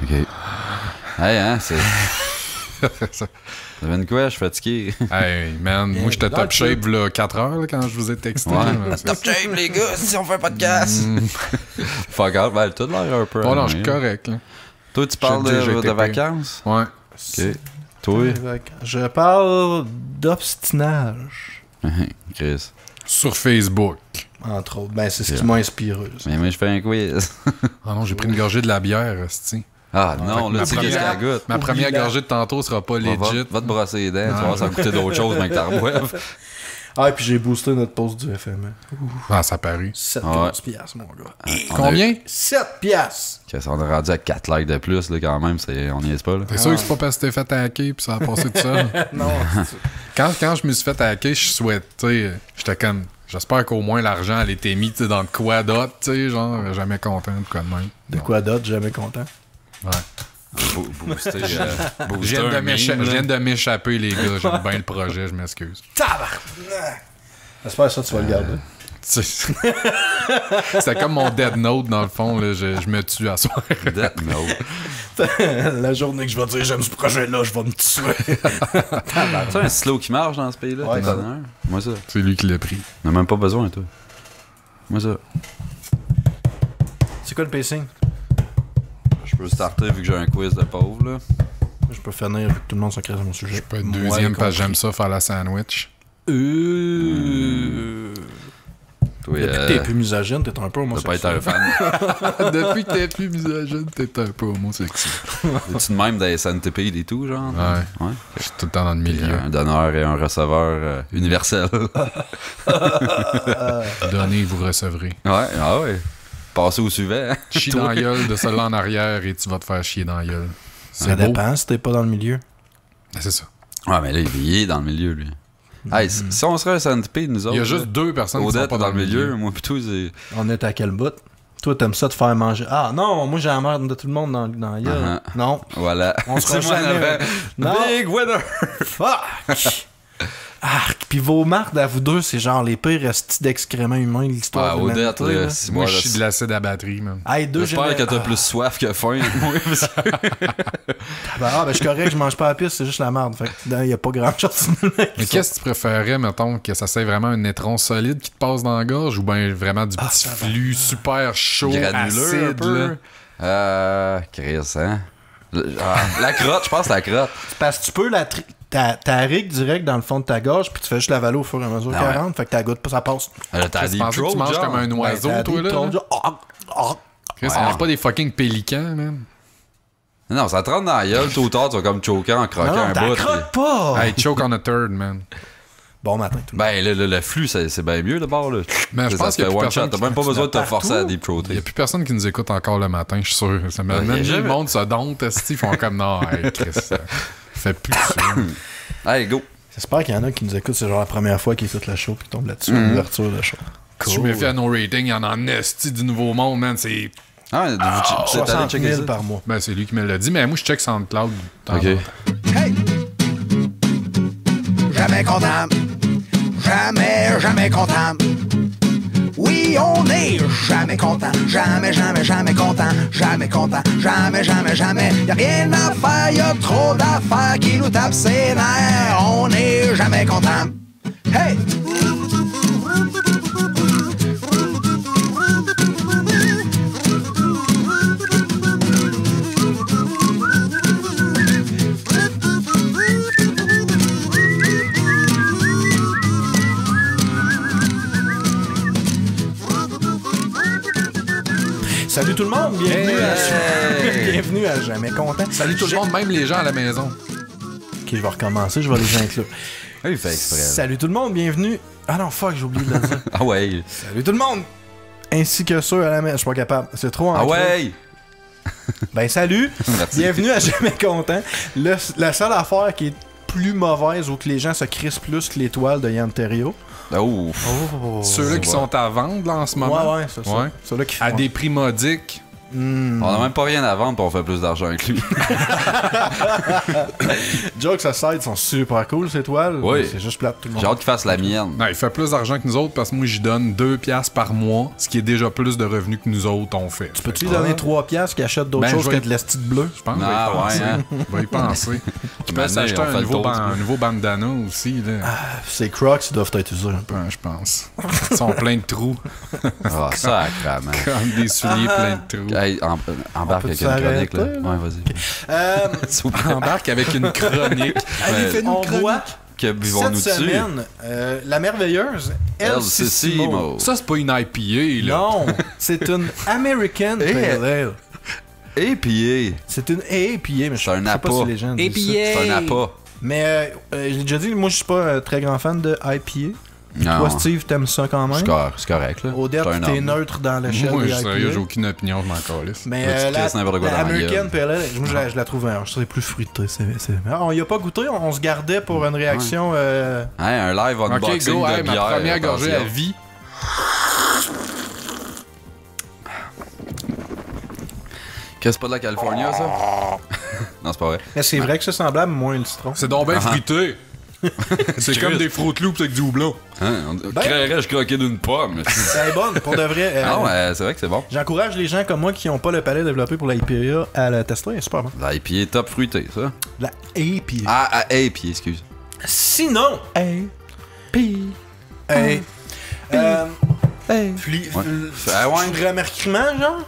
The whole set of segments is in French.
OK. Hey, hein, c'est... Ça vient de quoi? Je suis fatigué. Hey, man, moi, j'étais top shape là 4 heures là, quand je vous ai texté. Ouais. Top shape, les gars, si on fait un podcast. Fuck off, ben, t'as l'air un peu... Bon, non, je suis correct, là. Toi, tu parles de vacances? Ouais. OK. Toi? Je parle d'obstinage. Chris. Sur Facebook. Entre autres. Ben, c'est ce qui m'a inspiré. Mais moi, je fais un quiz. Ah non, j'ai pris une gorgée de la bière, esti. Ah non, là, tu sais qu'est-ce qu'elle goûte. Ma première gorgée de tantôt sera pas legit. Va te brosser les dents, tu vas voir, ça va coûter d'autres choses, mec, t'en reboives. Ah, et puis j'ai boosté notre post du FME. Ah, ça parut. 7 piastres, mon gars. Combien? 7 piastres! On est rendu à 4 likes de plus, là, quand même, on n'y est pas, là. T'es sûr que c'est pas parce que t'es fait hacker pis ça a passé tout ça? Non. Quand je me suis fait hacker, je souhaitais, j'étais comme, j'espère qu'au moins l'argent elle était mis dans de quoi d'autre, tu sais, genre, jamais content de quoi de même. De quoi d'autre, jamais content. Ouais. Booster, Je viens de m'échapper, les gars. J'aime bien le projet, je m'excuse. Tabarnak! J'espère ça, tu vas le garder. C'est comme mon Dead Note, dans le fond. Là, je me tue à soir. Dead Note. La journée que je vais dire j'aime ce projet-là, je vais me tuer. C'est un slow qui marche dans ce pays-là? Ouais, moi, ça. C'est lui qui l'a pris. On n'a même pas besoin, toi. Moi, ça. C'est quoi le pacing? Je peux starter vu que j'ai un quiz de pauvre, là. Je peux finir vu que tout le monde se crée sur mon sujet. Je peux être deuxième parce que j'aime ça faire la sandwich. Toi, Depuis que t'es plus misogyne, t'es un peu homosexuel. t'as pas été un fan. Depuis que t'es plus misogyne, t'es un peu homosexuel. Es-tu de même dans les SNTP et tout, genre? Ouais. Je suis tout le temps dans le milieu. Un donneur et un receveur universel. Donnez, vous recevrez. Ouais, ah ouais. Passez au suivant. Chie dans la gueule de celle-là en arrière et tu vas te faire chier dans la gueule. Ça dépend si t'es pas dans le milieu. C'est ça. Ouais, mais là, il est dans le milieu, lui. Hey, si on serait un SNTP, nous autres. Il y a juste deux personnes qui sont pas dans le milieu. Moi, plutôt, c'est. On est à quel bout? Toi, t'aimes ça te faire manger. Ah non, moi j'ai la merde de tout le monde dans la gueule. Non. Voilà. On sera jamais. Non. Big winner! Fuck! Arc! Pis vos marques à vous deux, c'est genre les pires restis d'excréments humains de l'histoire de Odette, l'humanité. là. Moi, je suis de l'acide à batterie, man. Hey, J'espère que t'as plus soif que faim. Ben, je suis correct, je mange pas à la piste, c'est juste la merde. Fait que y a pas grand chose. Mais qu'est-ce que tu préférerais, mettons, que ça soit vraiment un étron solide qui te passe dans la gorge ou bien vraiment du petit flux super chaud, Granuleux, acide, un peu? Chris, hein? La crotte, je pense la crotte. Parce que tu peux t'arriques direct dans le fond de ta gorge, puis tu fais juste l'avaler au fur et à mesure qu'elle rentre, fait que ta goutte, ça passe. T'as Tu des penses que tu manges comme un oiseau, toi, là? Chris, on mange pas des fucking pélicans, man. Non, ça te rentre dans la gueule, tôt ou tard, tu vas comme choquer en croquant Non, un t'as bout. croque pas! Hey, choke on a turd, man. Bon matin, tout le monde. Ben, le flux, c'est bien mieux d'abord, là. Mais je pense qu'il y a plus one shot, personne t'as même pas besoin de te partout. forcer à deep Il throater. y a plus personne qui nous écoute encore le matin, je suis sûr. Ça me y a le jamais- monde se dompte, ils font comme non, hey, Chris, fais plus ça. Hey, go! J'espère qu'il y en a qui nous écoutent, c'est genre la première fois qu'ils écoutent le show puis qu'ils tombent là-dessus, l'ouverture de show. Si je me fie à nos ratings, il y en a en esti du nouveau monde, man. C'est. Ah, vous êtes allé 60 checker 000 ça? par mois. Ben, c'est lui qui me l'a dit, mais moi, je check SoundCloud. Ok. Hey! Jamais content. Jamais content. Oui, on est jamais content. Jamais content. Jamais content. Jamais. Y'a rien à faire, y'a trop d'affaires qui nous tapent ses nerfs. On est jamais content. Hey! Salut tout le monde, bienvenue à Jamais Content. Salut tout le monde, même les gens à la maison. Ok, je vais recommencer, je vais les inclure. Il fait exprès. Salut tout le monde, bienvenue. Ah non, fuck, j'ai oublié de le dire. Ah ouais. Salut tout le monde! Ainsi que ceux à la maison. Je suis pas capable. C'est trop Ah ancré. ouais. Ben salut! Merci. Bienvenue à Jamais Content. La seule affaire qui est plus mauvaise ou que les gens se crissent plus que l'étoile de Yann Terriot. Oh. Ceux-là qui sont à vendre là, en ce moment. Ouais, c'est ça. Ouais. Ceux-là qui À font. des prix modiques. On a même pas rien à vendre, puis on fait plus d'argent que lui. Jokes aside, sont super cool ces toiles. Oui. C'est juste plate tout le monde. J'ai hâte qu'il fasse la mienne. Non, il fait plus d'argent que nous autres parce que moi, j'y donne 2$ par mois, ce qui est déjà plus de revenus que nous autres on fait. Peux-tu lui donner 3$ qui achète d'autres Ben, choses je vais- que de l'estide bleue? Je pense que Ah, ouais, hein. je vais y penser. Tu peux Maintenant, s'acheter on fait un le tour, un nouveau bandana aussi, là. Ces Crocs, ils doivent être usés un peu. Ouais, je pense. Ils sont pleins de trous, Ah, sacrément. comme des souliers pleins de trous. Hey, embarque avec peut-tu une chronique, là. s'arrêter, là? Ouais, vas-y. Euh, S'il vous plaît. Embarque avec une chronique. allez, fais-nous on une voit Que buvons-nous cette dessus? semaine, la merveilleuse El Sissimo. Sissimo. Ça, c'est pas une IPA, là. Non, c'est une American Pale Ale. Et puis, C'est une APA, mais je C'est un sais pas APA. si les gens disent ça. c'est un appât. Mais j'ai déjà dit, moi je suis pas un très grand fan de IPA. Non, Toi, Steve, t'aimes ça quand même? c'est correct, là. Odette, C'est un t'es homme. neutre dans l'échelle Moi, des je suis sérieux, j'ai IPA. aucune opinion, je m'en calisse. Mais Là, tu la, crisses n'importe quoi la dans la American gueule. Pale Ale, moi je la trouve meilleure. C'est plus fruité. On y a pas goûté, on se gardait pour une réaction. Hein, un live Ok, unboxing go, de hey, ma bière. première gorgée à attention. vie. Qu'est-ce que c'est pas de la Californie, ça? Non, c'est pas vrai. Mais c'est vrai que c'est semblable, moins le citron. C'est donc bien Ah. fruité. C'est comme des Fruit Loops avec du houblon. Hein? Créerais-je croquer d'une pomme? Elle est bonne, pour de vrai. Non, c'est vrai que c'est bon. J'encourage les gens comme moi qui n'ont pas le palais développé pour la IPA à la tester. Elle est super bon. La IPA top fruité, ça. La IPA. Ah, IPA, excuse. Sinon, Hey. Ouais. Ah ouais? Remerciement, genre?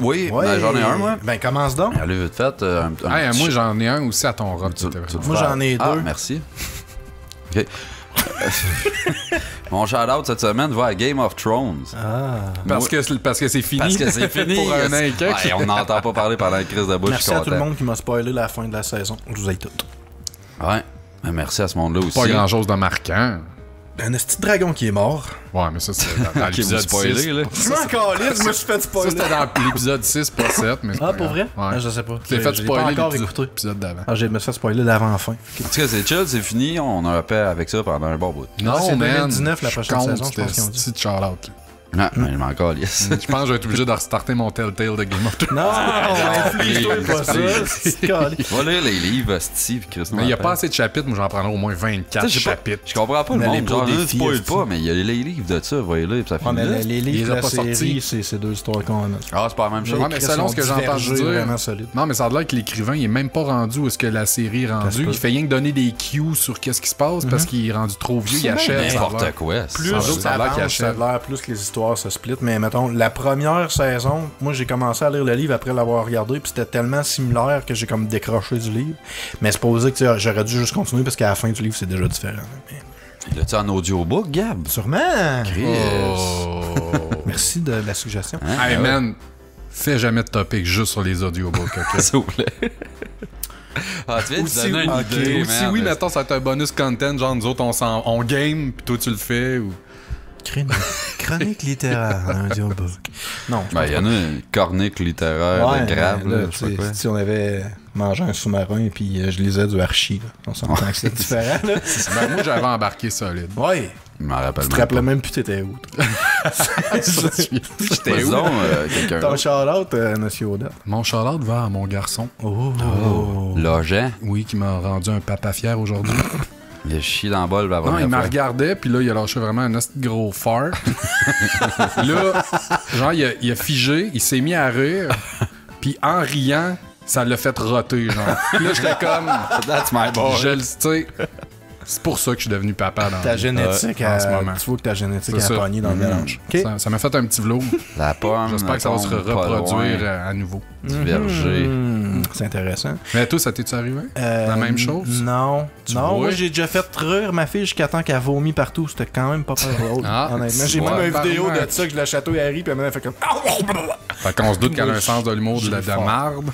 Oui, ben, j'en ai un, moi. Ben, commence donc. Allez, vite fait. Hey, moi, j'en ai un aussi à ton robe. Tu- tu- Moi, j'en ai Ah, deux. merci. OK. Mon shout-out cette semaine va à Game of Thrones. Parce que c'est fini. Parce que c'est fini. Pour un an et quelques. Ouais, on n'entend pas parler pendant la crise de bouche. Merci je suis à tout le content. monde qui m'a spoilé la fin de la saison. Je vous aime tout. Ouais. Mais merci à ce monde-là aussi. Pas grand-chose de marquant. Un petit dragon qui est mort. Ouais, mais ça, c'est dans Qui vous l'épisode spoilé, 6. là. Je m'en calisse, je me suis fait Ça, spoiler. c'était dans l'épisode 6, pas 7. Mais c'est Ah, pas pour grave. vrai? Ouais. Ah, je sais pas. Tu t'es fait J'ai spoiler pas encore écouté. l'épisode d'avant. Ah, je me suis fait spoiler d'avant-fin. En tout cas, c'est chill, c'est fini. On a un paix avec ça pendant un bon bout. Non, c'est man, 2019, la prochaine je compte saison, je pense qu'ils ont dit. ce petit shout-out. Non, mais je m'en calisse. Je pense que je vais être obligé de restarter mon Telltale de Game of Thrones. Non, inflige-toi pas ça. c'est calé. Va lire les livres, Steve, Chris. Mais il n'y a pas assez de chapitres, moi j'en prendrai au moins 24 chapitres. Je comprends pas le N'allez monde. pas Genre, au ne défi, spoil esti. pas, mais il y a les livres de ça, voyez-les, puis ça Ouais, mais finit. les Il livres les de a la pas série, sortis. c'est deux histoires qu'on a. Ah, c'est pas la même chose. Ouais, mais selon ce que j'ai entendu dire. vraiment solide. Non, mais ça a l'air que l'écrivain, il est même pas rendu où est-ce que la série est se rendue. peut. Il fait rien que donner des cues sur qu'est-ce qui se passe parce qu'il est rendu trop vieux, il achète. ça a N'importe l'air. quoi. Plus Ça a ça l'air qu'il avance, ça a achève. l'air plus que les histoires se splitent. Mais mettons, la première saison, moi j'ai commencé à lire le livre après l'avoir regardé, puis c'était tellement similaire que j'ai comme décroché du livre. Mais c'est posé que tu sais, j'aurais dû juste continuer parce qu'à la fin du livre c'est déjà différent. Mais L'as-tu en audiobook, Gab? sûrement! Chris. Merci de la suggestion. Hein? Hey Ah ouais. man, fais jamais de topic juste sur les audiobooks, ok? S'il vous plaît. Ah, tu viens de Aussi, donner une ok, idée, Ou si man. oui, mettons, ça va être un bonus content, genre nous autres on game, puis toi tu le fais, ou... Chronique littéraire, un audiobook. Non, je Ben, pense il y en a une cornique littéraire Ouais, de grave, mais là, là, je sais pas quoi. si on avait mangé un sous-marin et puis je lisais du Archie, là. On s'entend que c'est différent. Là. Ben, moi j'avais embarqué solide. Ouais. Je m'en rappelle Tu te même rappelais pas. même plus t'étais où. toi. J'étais Vas-y où? donc, quelqu'un Ton d'autre. shout-out, monsieur Oda. Mon shout-out va à mon garçon, Oh. Logeant, oui, qui m'a rendu un papa fier aujourd'hui. il a chié dans le bol la Non, première il m'a fois. regardé, puis là, il a lâché vraiment un asti de gros fart. Là, genre, il a figé, il s'est mis à rire, puis en riant, ça l'a fait roter, genre. Puis là, j'étais comme, That's my boy. tu sais, c'est pour ça que je suis devenu papa dans Ta génétique, en ce moment. tu vois que ta génétique C'est a ça. pogné dans le mélange. OK. Ça m'a fait un petit vlog. La pomme, J'espère que ça va se tombe pas reproduire loin à nouveau. du verger. C'est intéressant. Mais toi, ça t'est-tu arrivé? La même chose? Non. Tu Non, vois? moi j'ai déjà fait rire ma fille jusqu'à temps qu'elle vomit partout. C'était quand même pas très drôle. Ah, honnêtement. tu J'ai vois, même une vidéo apparemment. de ça que je la chatouille à Harry, puis elle fait comme. Fait qu'on se doute qu'elle a un sens de l'humour de J'ai la fort. marde.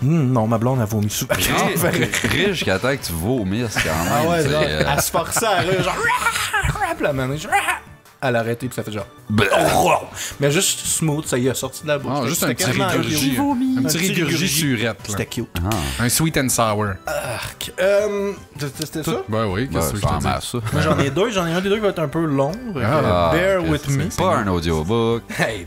Non, ma blonde a vomi souvent. Rire jusqu'à temps que tu vomisses quand même. Ah ouais, tu sais, genre, elle se forçait à rire, genre. Puis la manée, genre, elle a arrêté, puis ça fait genre. Bah. Mais juste smooth, ça y est sorti de la bouche. Ah, juste un C'était petit quasiment régurgie. Un petit régurgie surette. Là. C'était cute. Un sweet and sour. C'était ça? Ben oui, qu'est-ce que je en te dis? masse, ça. Moi, j'en ai deux. J'en ai un des deux qui va être un peu long. Bear with me. C'est pas un audiobook. Hey,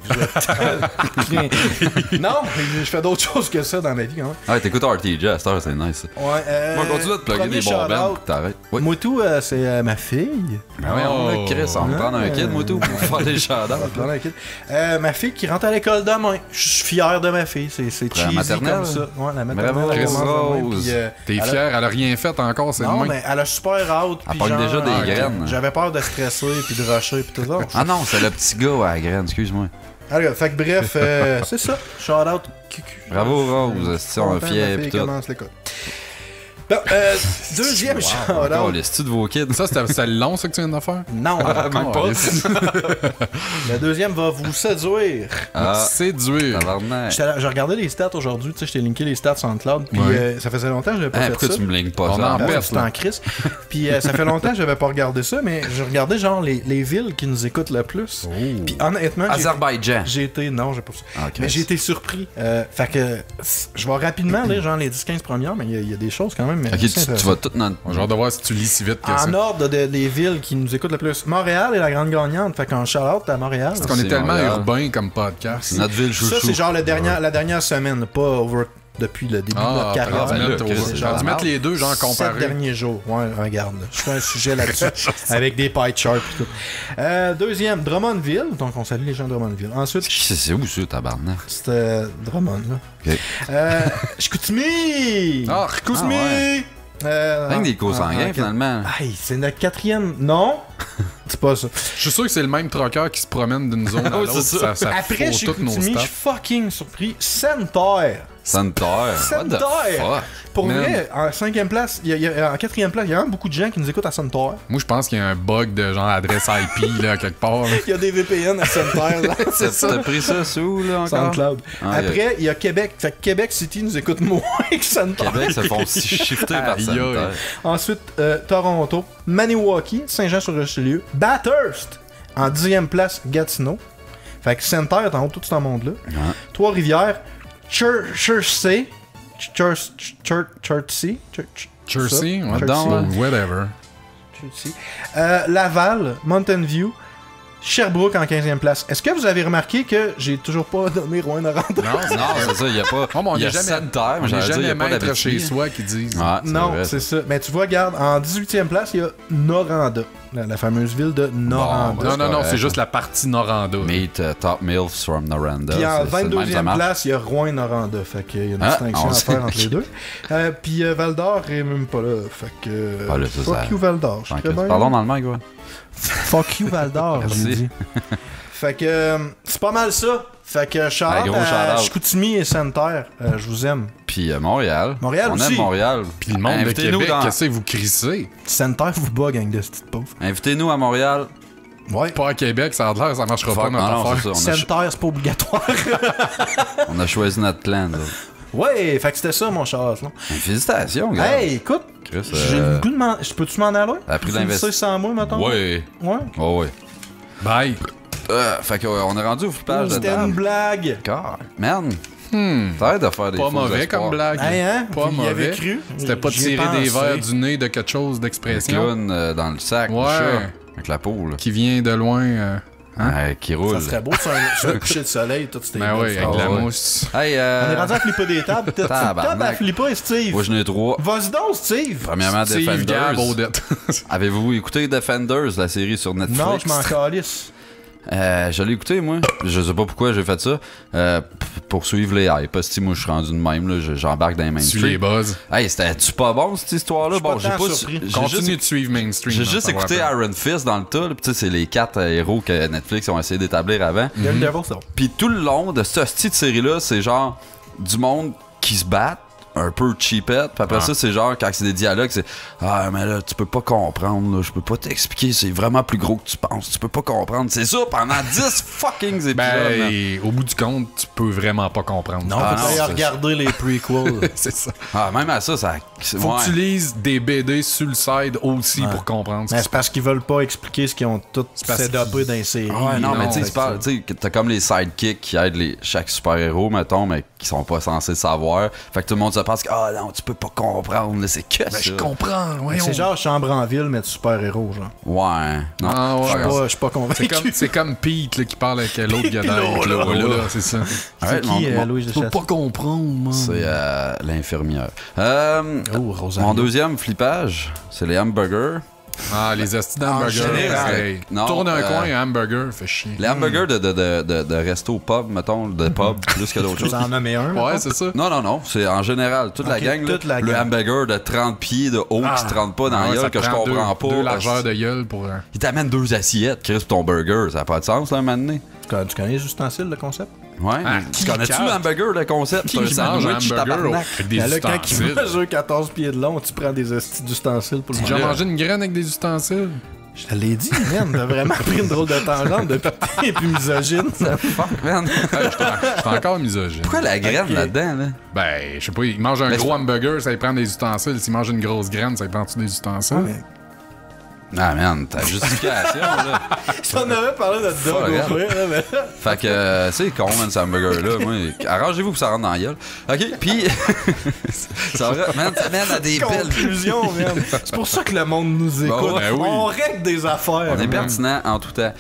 non, je fais d'autres choses que ça dans ma vie quand même. Ah, t'écoutes RTJ à cette heure, c'est nice. Ouais, Moi, continue de te plugger premier des bons shout-out. bands, t'arrêtes. Oui. Moutou, c'est ma fille. Ben oui, on a Chris, on va prendre un kid, Moutou, pour faire des shout-outs. Ma fille qui rentre à l'école demain. Je suis fier de ma fille. C'est cheesy maternelle? comme ça. Ouais, la maternelle. Bravo, elle Chris commence demain, Rose. puis, T'es elle a- fier, elle a rien fait encore, c'est Non, le mais elle a super hâte. Elle puis pogne genre, déjà des graines. J'avais peur de stresser puis de rusher puis tout ça. Ah non, c'est le petit gars à la graine, excuse-moi. Alors, fait que bref, c'est ça. Shout out Cucu. Bravo, Rose, si on est fiers pis tout. commence l'école. Bon, deuxième shout Oh, out. les studs de vos kids. Ça, c'était long, ça que tu viens de faire? Non, même pas. le deuxième va vous séduire. Ah, Séduire. tabarnak. J'ai regardé les stats aujourd'hui, tu sais, je t'ai linké les stats sur SoundCloud, puis Ouais. ça faisait longtemps que j'avais pas Hein, fait pourquoi ça. tu me lignes pas On ça? en Ah, pète, c'était en crise. Puis ça fait longtemps que j'avais pas regardé ça, mais je regardais genre les villes qui nous écoutent le plus. Puis honnêtement, Azerbaïdjan. j'ai été... Non, j'ai pas ça. Ah, Chris. Mais j'ai été surpris. Fait que je vais rapidement lire genre les 10-15 premières, mais il y a des choses quand même. Ok, tu vas tout dans... J'ai hâte de voir si tu lis si vite que ça. En ordre des villes qui nous écoutent le plus. Montréal est la grande gagnante. Fait qu'un shout-out à Montréal. Parce qu'on est C'est tellement Montréal. urbain comme podcast. C'est notre ville chouchou. Ça, c'est genre la dernière semaine, pas over depuis le début de notre carrière. ben là, mettre, Chris, c'est genre tu mettre les deux, genre 7 comparés. derniers jours. Ouais, regarde. Là. Je fais un sujet là-dessus avec des pie charts et tout. Deuxième, Drummondville. Donc, on salue les gens de Drummondville. Ensuite, C'est où ça, tabarnak? c'était Drummond, là. Ok. Chicoutimi! Ah, Chicoutimi! ouais. Rien que des co-sanguins, finalement. Hey, c'est notre quatrième. Non! C'est pas ça. Je suis sûr que c'est le même troqueur qui se promène d'une zone à Ouais, l'autre. c'est Ça, ça. ça Après faut toutes nos Chicoutimi, je suis stats. fucking surpris. Centaire! Santerre. What the Centaire! fuck? Pour Man. vrai, en 5e place, en 4e place, il y a vraiment beaucoup de gens qui nous écoutent à Centaire. Moi, je pense qu'il y a un bug de genre adresse IP là, quelque part. là. Il y a des VPN à Centaire, là. C'est ça. T'as pris ça sous, là, encore? SoundCloud. Ah, Après, il y a Québec. Fait que Québec City nous écoute moins que Centaire. Québec se font shifter par Aïe, Santerre. Ensuite, Toronto, Maniwaki, Saint-Jean-sur-Richelieu, Bathurst, en 10e place, Gatineau. Fait que Centaire est en haut de tout ce monde-là. Ouais. Trois-Rivières, Chertsey, Chertsey, Jersey, ça, ouais, Chertsey. donc, whatever. Chertsey. Laval, Mountain View, Sherbrooke en 15e place. Est-ce que vous avez remarqué que j'ai toujours pas donné Rouen-Noranda? Non, Non, c'est ça, il y a pas. Oh, mais on il y a n'est jamais, Santerre, mais on j'allais est dire, il y jamais a pas maître d'Abitibi. chez soi qui disent. Ouais, Non, vrai. c'est ça. Mais tu vois, regarde, en 18e place, il y a Noranda, la fameuse ville de Noranda. Bon, Non, correct. c'est juste la partie Noranda. Meet top milfs from Noranda. Puis en C'est le même, ça 22e marche. place, il y a Rouen-Noranda. Fait qu'il y a une Ah, distinction on à sait. faire entre les deux. Puis Val-d'Or est même pas là. Fait que. Ah, là, ça, fuck ça- you Val-d'or. Je suis très bien. Pardon dans le mic, ouais. Fuck you Val-d'or, j'ai Merci. dit. Fait que c'est pas mal ça. Fait que shout Un gros à shout-out. Chicoutimi et Santerre. Je vous aime. Puis Montréal. Montréal On aussi. aime Montréal. Puis le monde de Invitez-nous Québec, dans- qu'est-ce que vous crissez? Santerre vous bug avec des petites pauvres. Invitez-nous à Montréal. Ouais. Pas à Québec, ça a l'air, ça marchera pas Fuck, notre non, affaire. c'est ça. Santerre, c'est pas obligatoire. On a choisi notre plan. là. Ouais, fait que c'était ça mon shout là. Félicitations, gars. Hey, écoute, Chris, j'ai le goût de m'en. Peux-tu m'en aller? T'as pris Vous finissez l'investissement. sans moi, mettons? Ouais. Ouais. Oh, ouais. Bye. Fait qu'on est rendu au flippage de C'était une table. blague. God, man. T'arrêtes de faire des Pas faux mauvais espoirs. comme blague. Hey, hein? Pas Vous y avez mauvais. cru? C'était pas J'y ai tirer des pensé. verres du nez de quelque chose Un d'expression clown dans le sac, Ouais. du chat, avec la peau, là. qui vient de loin. Qui roule. Ça serait beau sur un coucher de soleil, tout c'était. Ben oui, avec Ah la ouais. mousse. Hey, On est rendu à flipper des tables. T'as Tabarnak. table à flipper, Steve. moi j'en ai 3. Vas-y donc, Steve. Premièrement, Steve Gab, Defenders. Odette. Avez-vous écouté Defenders, la série sur Netflix? Non, je m'en calisse. Je l'ai écouté, moi. Je sais pas pourquoi j'ai fait ça. Pour suivre les hypes. Parce que moi, je suis rendu de même. Là, j'embarque dans les Suis les mainstream. buzz. Hey, c'était-tu pas bon, cette histoire-là? Je suis Bon, pas j'ai tant pas... surpris. J'ai Continue juste, de suivre mainstream. j'ai hein, juste ça vaut la écouté peine. Iron Fist dans le tas. Là, pis tu sais, c'est les 4 héros que Netflix ont essayé d'établir avant. Daredevil, c'est bon. Puis tout le long de ce style de série-là, c'est genre du monde qui se bat un peu cheapette. Puis après ça, c'est genre, quand c'est des dialogues, c'est ah, mais là, tu peux pas comprendre, là, je peux pas t'expliquer, c'est vraiment plus gros que tu penses, tu peux pas comprendre. C'est ça pendant 10 fucking épisodes. Ben, au bout du compte, tu peux vraiment pas comprendre. Non, Ah, faut non, d'ailleurs c'est- regarder les prequels. c'est ça. Ah, même à ça, Faut que tu lises des BD sur le side aussi pour comprendre ce Mais qui c'est parce qu'ils veulent pas expliquer ce qu'ils ont tout parce sédopé dans les séries. Ouais, non, mais tu sais, fait tu que parles- tu sais, t'as comme les sidekicks qui aident chaque super-héros, mettons, mais qui sont pas censés savoir. Fait que tout le monde se pense que, ah non, tu peux pas comprendre, là, c'est que ça. je comprends, ça. voyons. C'est genre Chambre en ville, mais de super-héros, genre. Ouais. Non. Ah, ouais. Je suis pas convaincu. C'est comme Pete là, qui parle avec l'autre gars Claude, là. c'est ça. C'est Ouais, qui, mon- Louis de Tu peux Château? pas comprendre, man. C'est l'infirmière. Oh, Rosario. Mon deuxième flippage, c'est les hamburgers. Ah, les astis d'hamburger. général. pareil. Non, Tourne un coin, un hamburger, fait chier. Les hamburgers de resto pub, mettons, de pub, plus que d'autres Tu choses. en nommer un? Ouais, mettons? c'est ça. Non, c'est en général, toute la Ok, gang. toute là, la le gang. hamburger de 30 pieds de haut qui se te rentre pas dans Ah la ouais, gueule, ça que je prend comprends pas. deux largeurs de gueule pour... Il t'amène 2 assiettes, Chris, pour ton burger. Ça n'a pas de sens, là, un moment donné. Tu connais les ustensiles, le concept? Ouais. Ah, tu qui connais-tu cave? le hamburger, le concept? Qui C'est un mange un sandwich, hamburger tabarnak. avec des Mais là, quand il ustensiles? mesure 14 pieds de long, tu prends des hosties d'ustensiles pour le J'ai déjà manger. mangé une graine avec des ustensiles. Je te l'ai dit, man, t'as vraiment pris une drôle de tangente depuis que t'es plus misogyne. Ça. Fuck, man. J'étais encore misogyne. Pourquoi la graine Ok. là-dedans, là? Ben, je sais pas, il mange un Mais gros c'est- hamburger, ça lui prend des ustensiles. S'il mange une grosse graine, ça lui prend-tu des ustensiles? Ah, man, ta justification, là. Si on avait parlé de dog regarde. au pire, là, mais... Fait que, c'est con, man, ce hamburger-là. Moi, arrangez-vous pour ça rentre dans la gueule. OK, puis ça mène à des belles... Conclusion, man. C'est pour ça que le monde nous écoute. ouais, oui. On règle des affaires. On est man. pertinent en tout temps.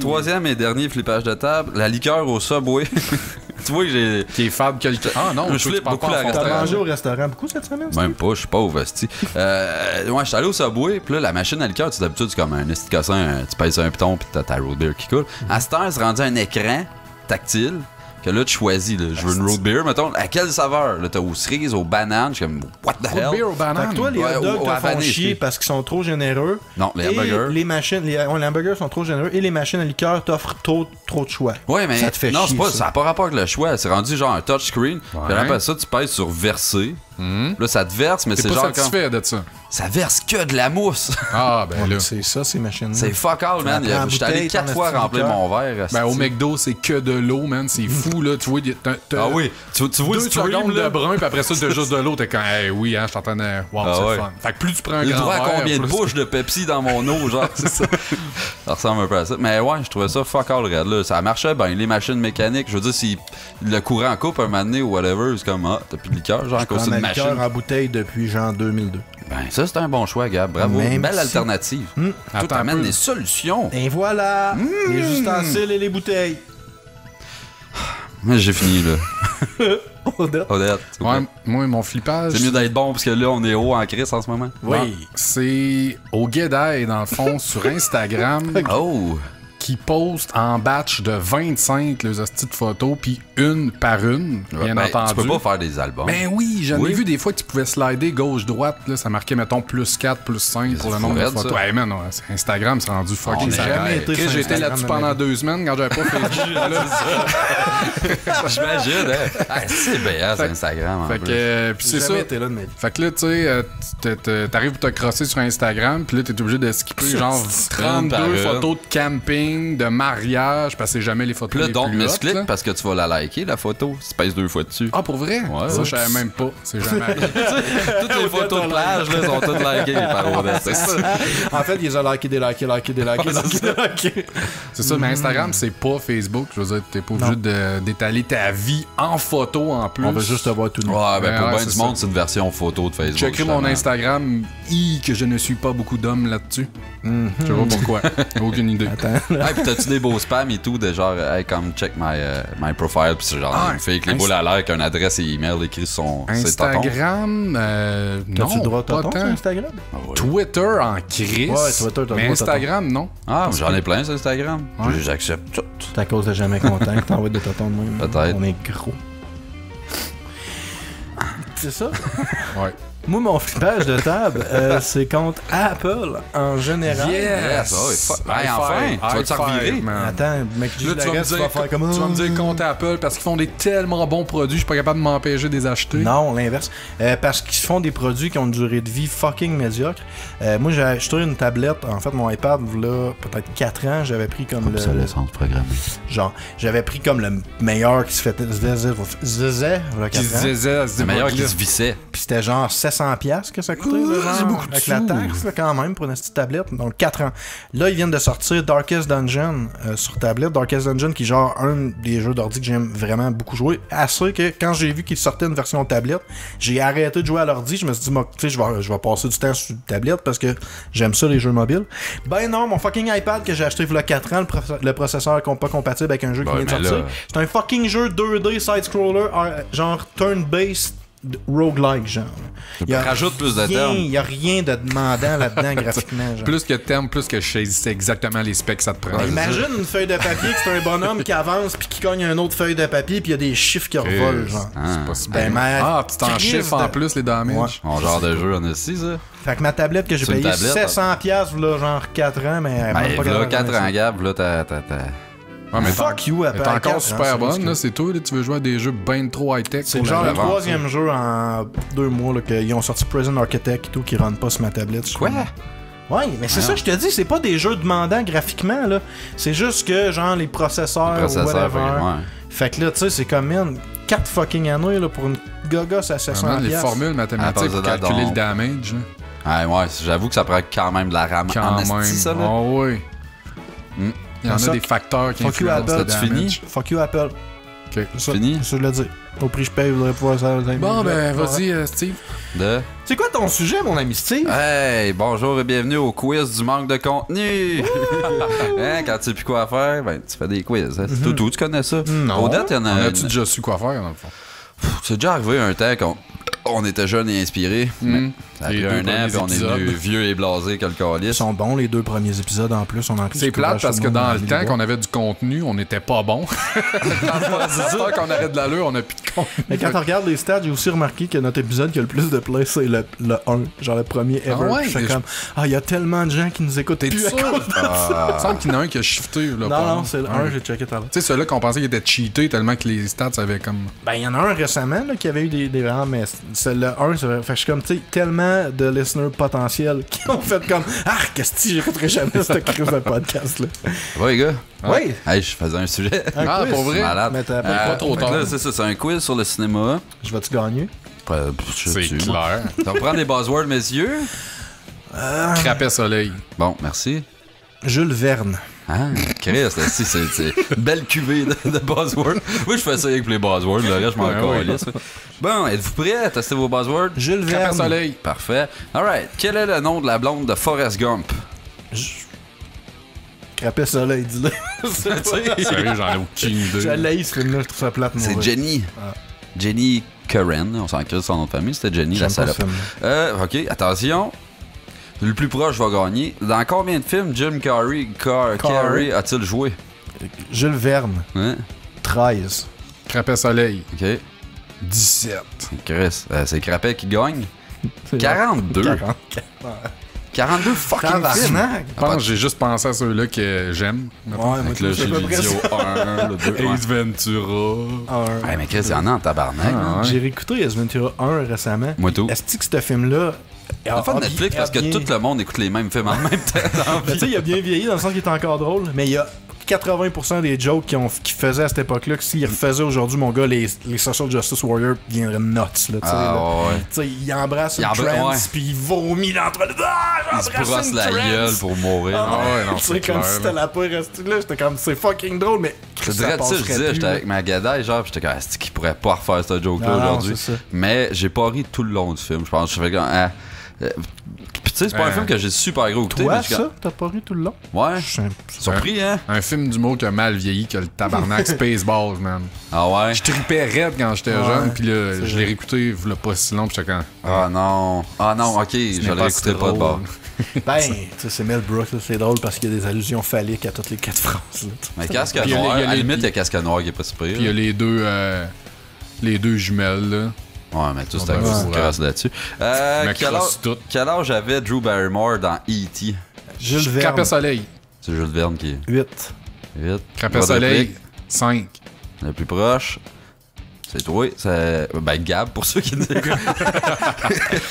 Troisième et dernier flippage de table, la liqueur au Subway. Tu vois que j'ai... Qui est fade quelqu'un. Ah non, Je toi, tu flippe parles beaucoup pas en la fond. T'as mangé au restaurant beaucoup cette semaine? Même pas, je suis pauvre, hostie. Ouais, je suis allé au Subway, puis là, la machine à liqueur, tu sais, d'habitude, c'est comme un esti de cossin, tu pèses un piton, puis t'as ta root beer qui coule. À cette heure, c'est rendu un écran tactile, que là, tu choisis, là, je veux une root beer, mettons, à quelle saveur? Là, t'as aux cerises, aux bananes, je suis comme, what the Root hell? beer aux Fait bananes. que toi, les Ouais, hot dogs au te font Habanais, chier excuse. parce qu'ils sont trop généreux. Non, les Et hamburgers. les machines, les hamburgers sont trop généreux et les machines à liqueur t'offrent trop de choix. Ouais, mais ça te fait non, chier, c'est pas, ça. ça n'a pas rapport avec le choix. C'est rendu genre un touchscreen. Puis après ça, tu pèses sur verser. Là, ça te verse, mais T'es c'est pas genre quand... satisfait de ça. Ça verse que de la mousse. Ah, ben là. C'est ça, ces machines-là. C'est fuck all, man. Tu la prends en J'étais allé bouteille, 4 ton fois esti de remplir liqueur. mon verre. Ben, au esti. McDo, c'est que de l'eau, man. C'est fou, là. Tu vois, Ah oui, tu vois le 2 stream, secondes de là. brun, puis après ça, t'as juste de l'eau. T'es quand, hey, oui, hein, je suis en train de. Wow, Ah c'est ouais. le fun. Fait que plus tu prends un J'ai le grand droit à verre, combien de plus- bouches de Pepsi dans mon eau, genre, c'est ça. Ça ressemble un peu à ça. Mais ouais, je trouvais ça fuck all, regarde, là. Ça marchait bien, les machines mécaniques. Je veux dire, si le courant coupe un moment donné ou whatever, c'est comme, ah, t'as plus de liqueur, genre, à Je cause prends d'une ma liqueur machine. en bouteille depuis genre 2002. Ben, ça, c'est un bon choix, Gab. Bravo. Même Belle si- alternative. Toi, Attends un t'amènes peu. des solutions. Et voilà, les ustensiles et les bouteilles. Moi, j'ai fini, là. Odette. Odette. s'il vous Ouais, plaît. moi, mon flippage. C'est mieux d'être bon parce que là, on est haut en crise en ce moment. Oui. C'est au Guédaille, dans le fond, sur Instagram, Oh! qui poste en batch de 25 les hosties de photos, puis une par une, bien Ben, entendu. Tu peux pas faire des albums. Ben oui, j'en Oui. ai vu des fois que tu pouvais slider gauche-droite, là, ça marquait, mettons, plus 4, plus 5 pour le C'est nombre de raide, photos. ça. Hey man, ouais, c'est Instagram, c'est rendu fucking On a ça. jamais Hey, été Chris, sur j'ai été Instagram là-dessus de ma pendant vie. 2 semaines quand j'avais pas Facebook. là. J'imagine, hein? Ah, c'est bien, c'est Instagram. en Fait plus. que, puis c'est J'ai ça. jamais été là de ma vie. Fait que là, tu sais, t'arrives pour te crosser sur Instagram, puis là, t'es obligé de skipper genre par 32 une. photos de camping, de mariage, parce que c'est jamais les photos Puis là, les don't plus hot, misclick là. parce que tu vas la liker, la photo. Si tu pèses 2 fois dessus. Ah, pour vrai? Ouais, Ça, ouais. je savais même pas. C'est jamais arrivé. Toutes les photos de plage là, sont toutes likées par Odette. C'est ça. En fait, ils ont liké, déliké. C'est ça, mais Instagram, c'est pas Facebook. Je veux dire, t'es pas obligé d'étaler ta vie en photo en plus. On veut juste te voir tout nu. Ouais, ben pour Ouais, bien c'est du ça. monde, c'est une version photo de Facebook. Checkerai mon justement. Instagram, que je ne suis pas beaucoup d'hommes là-dessus. Je sais pas pourquoi. Aucune idée. Hey, pis t'as-tu des beaux spams et tout, de genre, hey, comme check my profile, pis c'est genre Ah, une fille avec les boules à l'air, qu'une adresse et email écrit sur son. ses tontons. Instagram, T'as-tu le droit non, de pas tonton sur tant. Instagram? Twitter en crise. Ouais, Twitter, t'as le mais droit de Instagram, non. Ah, j'en ai plein sur Instagram. Ouais. J'accepte tout. C'est à cause de jamais content que t'envoies des tontons de même. Peut-être. On est gros. C'est ça? Ouais. Moi, mon flippage de table, c'est contre Apple en général. Yes, enfin, tu vas te revirer. Attends, mec, Là, tu vas faire comme tu vas me dire contre Apple parce qu'ils font des tellement bons produits, je suis pas capable de m'empêcher de les acheter. Non, l'inverse. Parce qu'ils font des produits qui ont une durée de vie fucking médiocre. Moi, j'ai acheté une tablette. En fait, mon iPad, là, peut-être 4 ans, j'avais pris comme Obsolescence programmée. Genre, j'avais pris comme le meilleur qui se fait zézé, Le meilleur qui se vissait. Puis c'était genre 700$ que ça coûtait, là, genre, c'est beaucoup de avec la sous. taxe, là, quand même, pour une petite tablette. Donc, 4 ans. Là, ils viennent de sortir Darkest Dungeon sur tablette. Darkest Dungeon, qui est genre un des jeux d'ordi que j'aime vraiment beaucoup jouer. Assez que quand j'ai vu qu'il sortait une version tablette, j'ai arrêté de jouer à l'ordi. Je me suis dit, moi, tu sais, je vais passer du temps sur tablette parce que j'aime ça, les jeux mobiles. Ben non, mon fucking iPad que j'ai acheté il y a 4 ans, le processeur pas compatible avec un jeu qui vient de sortir. C'est un fucking jeu 2D side-scroller, genre turn-based roguelike, genre. Rajoute plus de termes. Il y a rien de demandant là-dedans graphiquement, genre. Plus que terme, plus que je sais exactement les specs que ça te prend. Imagine une feuille de papier que c'est un bonhomme qui avance puis qui cogne une autre feuille de papier puis il y a des chiffres qui revolent, genre. C'est pas si Ben, bien. ma Puis t'en crise chiffres en de- plus les damages. Ouais. Mon genre de jeu en ici, ça. Fait que ma tablette que j'ai C'est une payée tablette, 700$, là, genre 4 ans, mais elle Ben, même pas là, 4 ans, 4 Gab, là, t'as. Ouais, mais Fuck you, elle Apple. est à encore 4 ans, super c'est bonne, ridicule. là, c'est toi, là, tu veux jouer à des jeux ben trop high-tech. C'est pour genre la le vente. 3e jeu en 2 mois là, qu'ils ont sorti Prison Architect et tout qui rentre pas sur ma tablette. Je suis Quoi? comme- Ouais, mais c'est ça, je te dis, c'est pas des jeux demandants graphiquement, là. C'est juste que, genre, les processeurs, ou whatever. ouais. Fait que là, tu sais, c'est comme, man, 4 fucking années, là, pour une gogos à 700$. Vraiment, les formules mathématiques Apple pour de calculer don. le damage. Là. Ouais, j'avoue que ça prend quand même de la RAM Quand en même. esti, ça, là. Oh, oui. Mm. Il y en a Ça- des facteurs qui Fuck you, influencent le Apple. T'as-tu damage. fini? Fuck you, Apple. Ok. Ça, Fini? C'est ça que je le dis. Au prix que je paye, vous devrez pouvoir ça. Bon, ben, vas-y, Steve. De... C'est quoi ton sujet, mon ami Steve? Hey, bonjour et bienvenue au quiz du manque de contenu. Hein, quand tu sais plus quoi faire, ben tu fais des quiz. Hein. C'est tout, tu connais ça? Non. Au date, il y en a. On a-tu déjà su quoi faire, dans le fond? C'est déjà arrivé un temps qu'on était jeunes et inspirés. Mais ça a Les pris deux un an, premiers puis on est épisodes. devenu vieux et blasé que le Ils calice. sont bons, les 2 premiers épisodes en plus. On a pris C'est du plate courage parce sur que monde, dans on le les temps voit. qu'on avait du contenu, on n'était pas bon. C'est ça qu'on arrête de l'allure, on n'a plus de contenu. Mais quand on regarde les stats, j'ai aussi remarqué que notre épisode qui a le plus de play, c'est le 1. Genre le premier ever. Ah ouais? Puis je fais comme, il y a tellement de gens qui nous écoutent. T'es plus à sûr? cause de ça. Il me semble qu'il y en a un qui a shifté. Là, Non, c'est le 1, j'ai checké tout à l'heure. Tu sais, ceux-là qu'on pensait qu'ils étaient cheatés tellement que les stats avaient comme. Ben, il y en a un récemment là, qui avait eu des vraiment, mais c'est le 1, c'est vrai. Fait que je suis comme, tu sais, tellement de listeners potentiels qui ont fait comme, qu'est-ce que j'écouterai jamais cette crise de podcast-là. Ouais, les gars. Oui! Hey, je faisais un sujet. Ah, quiz. pour vrai? Malade. Mais t'appelles pas trop fait que tard. là, c'est ça, c'est un quiz sur le cinéma. Je vais-tu gagner? Je sais C'est dessus, moi. clair. On prend des buzzwords, messieurs. Crapet soleil. Bon, merci. Jules Verne. Ah, Chris, là, si, c'est une belle cuvée de buzzwords. Moi, je fais ça avec les buzzwords, le reste, je m'en Ouais, calisse. Bon, êtes-vous prêts à tester vos buzzwords? Jules Crapet Verne. soleil. Parfait. Alright, quel est le nom de la blonde de Forrest Gump? Crapet soleil, dis-le. Sérieux, j'en ai aucune idée. Je l'ai, ce film-là, je trouve ça plate. C'est mourir. Jenny. Jenny Curran, on s'en crée son nom de famille, c'était Jenny, la J'aime pas ce salope. film-là. Ok, attention. Le plus proche va gagner. Dans combien de films Jim Carrey a-t-il joué? Jules Verne. Hein? 13. Crapet soleil. Ok. 17. Chris, c'est Crapet qui gagne. 42. 42 fucking films. Tabarnak. Je pense que j'ai juste pensé à ceux-là que j'aime. Ouais, moi, Donc là, c'est j'ai à peu près vidéo ça. 1, le 2. Ouais. Ace Ventura. Un. Ouais, mais Chris, il y en a en tabarnak. Ah, ouais. J'ai réécouté Ace Ventura 1 récemment. Moi tout. Est-ce que ce film-là. C'est le fun de Netflix parce que tout le monde écoute les mêmes films en même temps. Tu sais, il a bien vieilli dans le sens qu'il est encore drôle, mais il y a 80% des jokes qu'il faisait à cette époque-là que s'il refaisait aujourd'hui, mon gars, les Social Justice Warriors viendraient nuts. Là, tu sais, là. Ah ouais. Tu sais, il embrasse Il une embra- trans, ouais. puis il vomit l'entre les. Il se brosse la gueule pour mourir. Ah, ouais, non, tu sais, c'est comme clair, si c'était là. la pire restée là. J'étais comme, c'est fucking drôle, mais. Je dirais ça, je disais, j'étais avec ma gadaille, genre, pis j'étais comme, est-ce qu'il pourrait pas refaire ce joke-là Non, non, aujourd'hui? c'est ça. Mais j'ai pas ri tout le long du film, je pense. Je fais comme, pis tu sais, c'est pas un film que j'ai super gros écouté. Toi, mais je suis ça, t'as pas ri tout le long? comme, ouais, Je suis un- surpris, hein? Un film d'humour qui a mal vieilli que le tabarnak Spaceballs, man. Ah ouais? Je tripais raide quand j'étais Ouais, jeune, puis là, c'est je vrai. l'ai réécouté il y a pas si long, puis j'étais quand. Ah non. Ah non, ok, je n'est le pas si réécouterai pas de bord. drôle. Ben, tu sais, c'est Mel Brooks, là, c'est drôle parce qu'il y a des allusions phalliques à toutes les 4 phrases. Là. Mais Casque Puis il y a Noir, les- il y a à la les- limite, il y a Casque Noir qui est pas super. Puis il y a les deux jumelles, là. Ouais, mais tout On c'est va un voir. crosse là-dessus. Me Quel crosse tout. âge avait Drew Barrymore dans E.T.? Jules Verne. Crapet Soleil. C'est Jules Verne qui est 8. vite. Crapet Droit de Soleil, réplique. 5. Le plus proche, c'est toi. C'est Gab, pour ceux qui nous écoutent.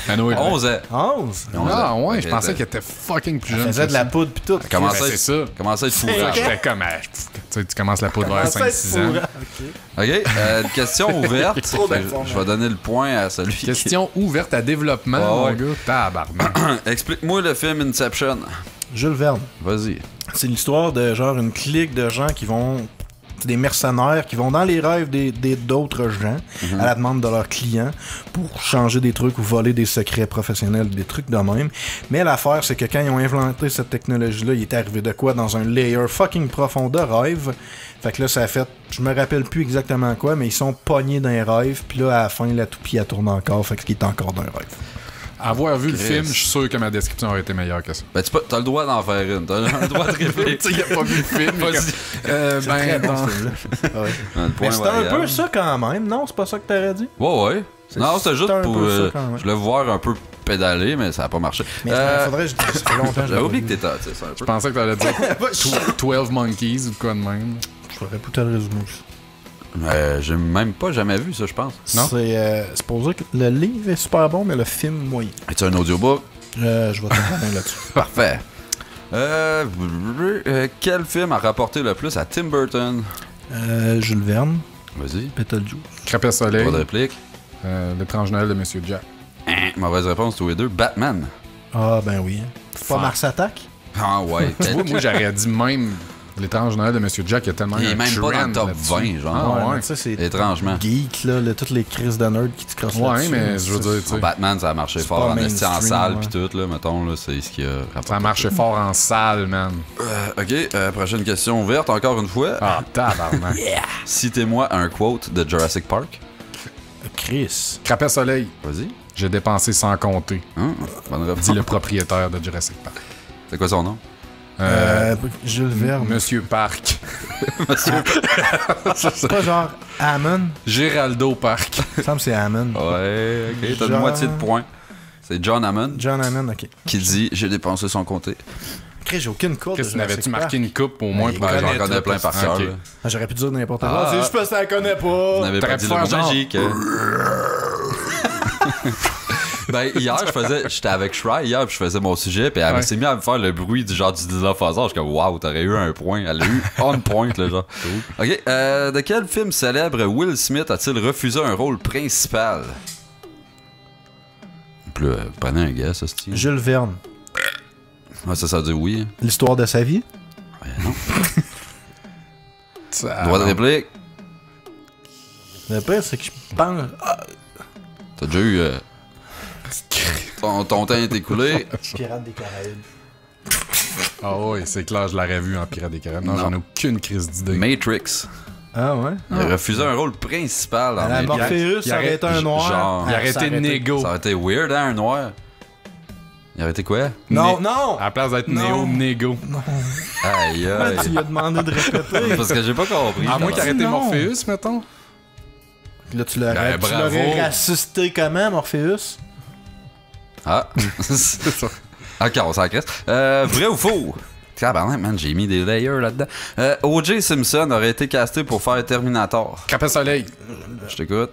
11 ans. 11. 11 Ah ans. ouais, Ok, je pensais qu'il était fucking plus Elle jeune. faisait que de la ça. poudre pis tout. Comment Ben, ça, c'est ça. Comment ça être C'est fourrage? vrai. J'étais comme, tu sais, tu commences la poudre vers 5-6 ans. OK, une question ouverte. Trop Fait que d'informations. je vais donner le point à celui Question ouverte à développement, Ah mon ouais. gars. Tabarnak. qui... Explique-moi le film Inception. Jules Verne. Vas-y. C'est l'histoire de genre une clique de gens qui vont. C'est des mercenaires qui vont dans les rêves d'autres gens à la demande de leurs clients pour changer des trucs ou voler des secrets professionnels, des trucs de même. Mais l'affaire, c'est que quand ils ont inventé cette technologie-là, il est arrivé de quoi dans un layer fucking profond de rêve. Fait que là, ça a fait. Je me rappelle plus exactement quoi, mais ils sont pognés dans les rêves. Puis là, à la fin, la toupie, elle tourne encore. Fait que qu'il est encore dans un rêve. Avoir vu le Chris. film, je suis sûr que ma description aurait été meilleure que ça. Ben, t'as le droit d'en faire une. T'as le droit de répéter. Tu sais, il a pas vu le film. mais Vas-y. Très bon, dans- ce film-là. Ah ouais. Le point Mais c'était un variable. peu ça quand même, non? C'est pas ça que t'aurais dit? Ouais. Non, c'était juste un pour. peu ça, quand même. Je voulais voir un peu pédaler, mais ça a pas marché. Mais faudrait que ça fait longtemps que je J'avais oublié que t'étais, tu sais, c'est un peu. Je pensais que t'allais dire 12 Monkeys ou quoi de même. Je ferais pas te le résumer. J'ai même pas jamais vu ça, je pense. Non? C'est supposé que le livre est super bon, mais le film moyen. Es-tu un audiobook? Je vais te revenir là-dessus. Parfait. Quel film a rapporté le plus à Tim Burton? Jules Verne, Vas-y. Beetlejuice. Crapet Soleil, Pas de réplique. l'étrange Noël de Monsieur Jack. Mauvaise réponse, tous les deux. Batman. Ah, ben oui. C'est pas Fuck. Mars Attack? Ah ouais. Tu vois, moi, j'aurais dit même l'étrange Noël de Monsieur Jack. Il y a tellement Il est un même pas dans le trend top là-dessus. 20, genre. Ah, ouais. mais tu sais, c'est Étrangement. geek, là, toutes les crises de nerd qui te crossent Ouais, là-dessus. mais je veux dire, tu sais, Batman, ça a marché C'est fort pas en esti en mainstream, salle ouais. pis tout, là, mettons, là, c'est ce qui a rapporté. ça a marché fort en salle, man. Ok, prochaine question ouverte, encore une fois. Ah, tabarnak. Citez-moi un quote de Jurassic Park. Chris. Crapet Soleil, Vas-y. j'ai dépensé sans compter, Bonne réponse. dit le propriétaire de Jurassic Park. C'est quoi son nom? Jules Verne. Monsieur Park. C'est pas genre Hammond? Géraldo Park. Il me semble que c'est Hammond. Ouais, ok, t'as une John- moitié de point. C'est John Hammond John Hammond, ok. qui dit « J'ai dépensé son comté Chris, j'ai aucune courbe. Qu'est-ce que n'avais-tu marqué une coupe au moins Ben, pour Ben, j'en connaît connais tout, plein par cœur. ok. là. J'aurais pu dire n'importe Ah. quoi. C'est juste parce que ça la connaît Vous pas. n'avez pas T'aurais dit pu le mot faire genre- magique. Ben, hier, j'étais avec Shry hier, puis je faisais mon sujet, puis elle Ouais. s'est mise à me faire le bruit du genre du dinosaure. Je suis comme, waouh, t'aurais eu un point. Elle a eu on point, là, genre. Ok, de quel film célèbre Will Smith a-t-il refusé un rôle principal? Puis là, prenez un guess, ça, c'est Jules Verne. Ouais, ça veut dire oui. L'histoire de sa vie? Ouais, non. Ça- Droit de réplique. Le pire, c'est que je pense. T'as déjà eu. Ton temps est écoulé. Pirates des Caraïbes. Ah oui, c'est clair, je l'aurais vu en Pirates des Caraïbes. Non, Non. j'en ai aucune crise d'idée. Matrix. Ah ouais? Il a refusé un rôle principal dans La Matrix. Morpheus, il ça aurait été un noir. genre- Il Ah, aurait ça été Négo. Ça aurait été weird, hein, un noir. Il aurait été quoi? Non, non! À la place d'être Non. Néo. Aïe, Ah, tu aïe. lui as demandé de répéter. Parce que j'ai pas compris. À moins qu'il aurait été Non. Morpheus, mettons. Là, tu l'aurais Ben, tu bravo. l'aurais racisté comment, Morpheus? Ah. Ok, on s'en crisse. Vrai ou faux? Tabarnak, man, j'ai mis des layers là-dedans. O.J. Simpson aurait été casté pour faire Terminator. Crapet Soleil. Je t'écoute.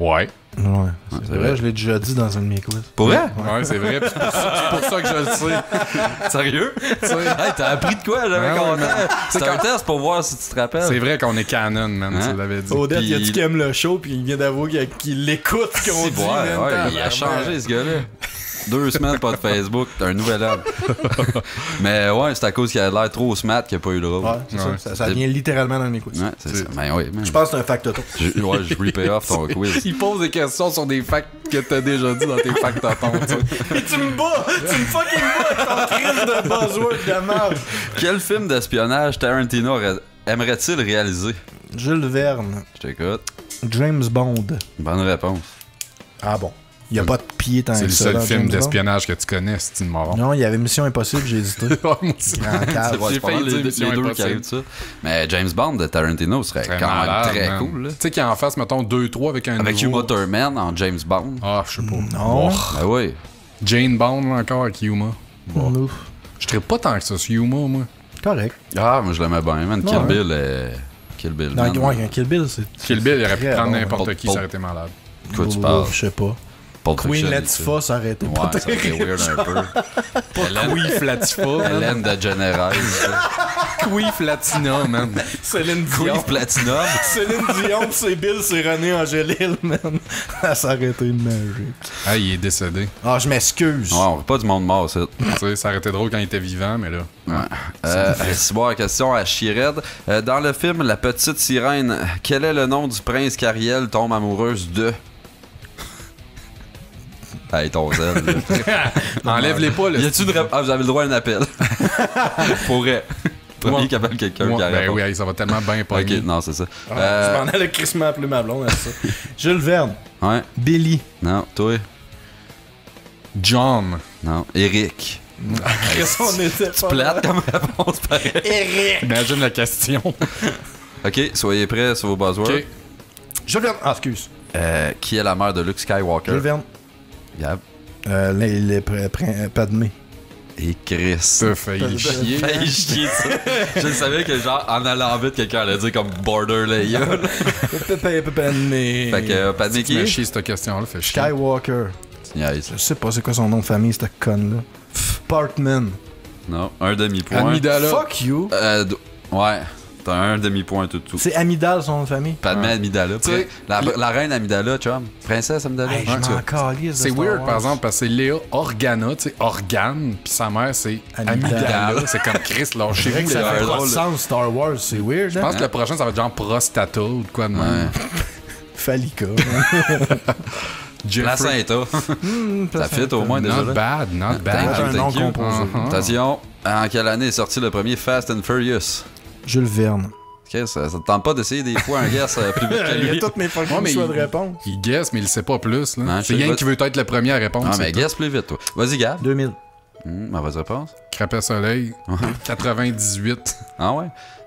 Ouais. Ouais, c'est c'est vrai. vrai, je l'ai déjà dit dans un de mes quiz. Pour vrai? Ouais, c'est vrai. Puis c'est pour ça que je le sais. Sérieux? Hey, t'as appris de quoi? J'avais Ah ouais, content. man. C'est un test pour voir si tu te rappelles. C'est vrai qu'on est canon, man. Hein? Tu l'avais dit. Odette, Puis- il a dit qu'il aime le show, puis il vient d'avouer qu'il l'écoute ce qu'on Si, dit. ouais, man, ouais, il a tabarnak. changé ce gars-là. 2 semaines pas de Facebook, t'as un nouvel homme. Mais ouais, c'est à cause qu'il a l'air trop smart qu'il a pas eu le rôle. Ouais, c'est Ouais. ça. Ça vient littéralement dans mes quiz. Ouais, c'est ça. Ben oui, man. Je pense que c'est un factotum. Ouais, je repay off ton quiz. Il pose des questions sur des facts que t'as déjà dit dans tes factotons, tu sais. Et tu me bats! Tu me fucking bats avec ton crise de buzzword de merde! Quel film d'espionnage Tarantino aimerait-il réaliser? Jules Verne. Je t'écoute. James Bond. Bonne réponse. Ah bon. Il n'y a pas de pied tant C'est que le ça seul dans film James Bond. d'espionnage que tu connais, c'est une moron. Non, il y avait Mission Impossible, j'ai hésité. Moi aussi. Grand cave. C'est vrai, J'ai c'est pas failli mal dire les Mission deux qui Impossible. arrivent de ça. Mais James Bond de Tarantino serait Très quand même malade, très man. cool. Là. Tu sais qu'il en fasse, mettons, 2-3 avec un Avec nouveau... Uma Thurman en James Bond. Ah, je sais pas. Non. Ben oui. Jane Bond, là, encore, avec Yuma. Ouf. Je serais pas tant que ça sur Yuma, moi. Correct. Ah, moi je l'aimais bien, man. Kill Ouais. Bill Kill Bill, Dans man. ouais, Kill Bill, c'est. Kill Bill, il aurait pu Très prendre bon. n'importe qui, Bon. ça aurait été malade. De quoi tu Ouf, parles? Je sais pas. Pulp Queen Fiction, Latifah, ça aurait été Ouais, pas ça aurait été terrible. weird un peu. Oui, Flatifa, Hélène DeGeneres. Oui, Flatina, man. Céline Queen Dion. Platinum. Céline Dion, c'est Bill, c'est René Angélil, man. Ça aurait été magique. Ah, il est décédé. Ah, je m'excuse. Ouais, on veut pas du monde mort, ça. Tu sais, ça aurait été drôle quand il était vivant, mais là... C'est bon, question à Chired. Dans le film La Petite Sirène, quel est le nom du prince qu'Ariel tombe amoureuse de? Hey, ton zèle. Enlève-les pas, là. Y a-tu une Ah, vous avez le droit à un appel. Pourrait. Premier Ouais. qui appelle quelqu'un Ouais, qui a ben répondu. oui, ça va tellement bien Ok, pogner. non, c'est ça. Je m'en allais crissement appeler ma blonde à ça. Jules Verne. Ouais, Billy. non, toi, John. non, Eric. Qu'est-ce qu'on était pas Plate comme réponse, pareil. Eric. Imagine la question. Ok, soyez prêts sur vos buzzwords. OK. Jules Verne. Ah, excuse. Qui est la mère de Luke Skywalker? Jules Verne. Gab. Padmé. Et Chris. Ça fait chier. Failli chier, ça. Je savais que, genre, en allant vite, quelqu'un allait dire comme Border Leia. Padmé. Fait que, Padmé Tu qui m'as est? chier cette question-là, fait chier. Skywalker. Tu niaises. Je sais pas c'est quoi son nom de famille, cette conne-là. Partman. Non, un demi-point. Amidala. Fuck you. Ouais, t'as un demi-point tout. C'est Amidal, son nom de famille. Padmé Amidala. Tu sais, La reine Amidala, chum. Princesse Amidala. Hey, Ouais, je tu m'en vois. calisse de C'est Star weird, Wars. par exemple, parce que c'est Léa Organa, tu sais, Organe, puis sa mère, c'est Amidala. Amidala. C'est comme Chris, là, chez C'est vrai vous, que ça les fait gars. pas de sens, Star Wars. C'est weird, Je hein? pense que le prochain, ça va être genre Prostata ou de quoi de même. Phallica. Jeffrey. Placenta. Ça fit au moins déjà. Not là. bad, not Thank bad. you, un nom thank you. composé. Attention, en quelle année est sorti le premier Fast and Furious? Jules Verne. Ok, ça te tente pas d'essayer des fois un guess plus vite que Il y a lui? toutes mes fucking Ouais, mais choix de réponse. Il guess, mais il sait pas plus. Ouais, Là. je C'est sais Yann pas. qui veut être le premier à répondre. Ah, c'est mais tout. guess plus vite, toi. Vas-y, Gab. 2000. Mauvaise réponse. Crapet Soleil, 98. Ah ouais?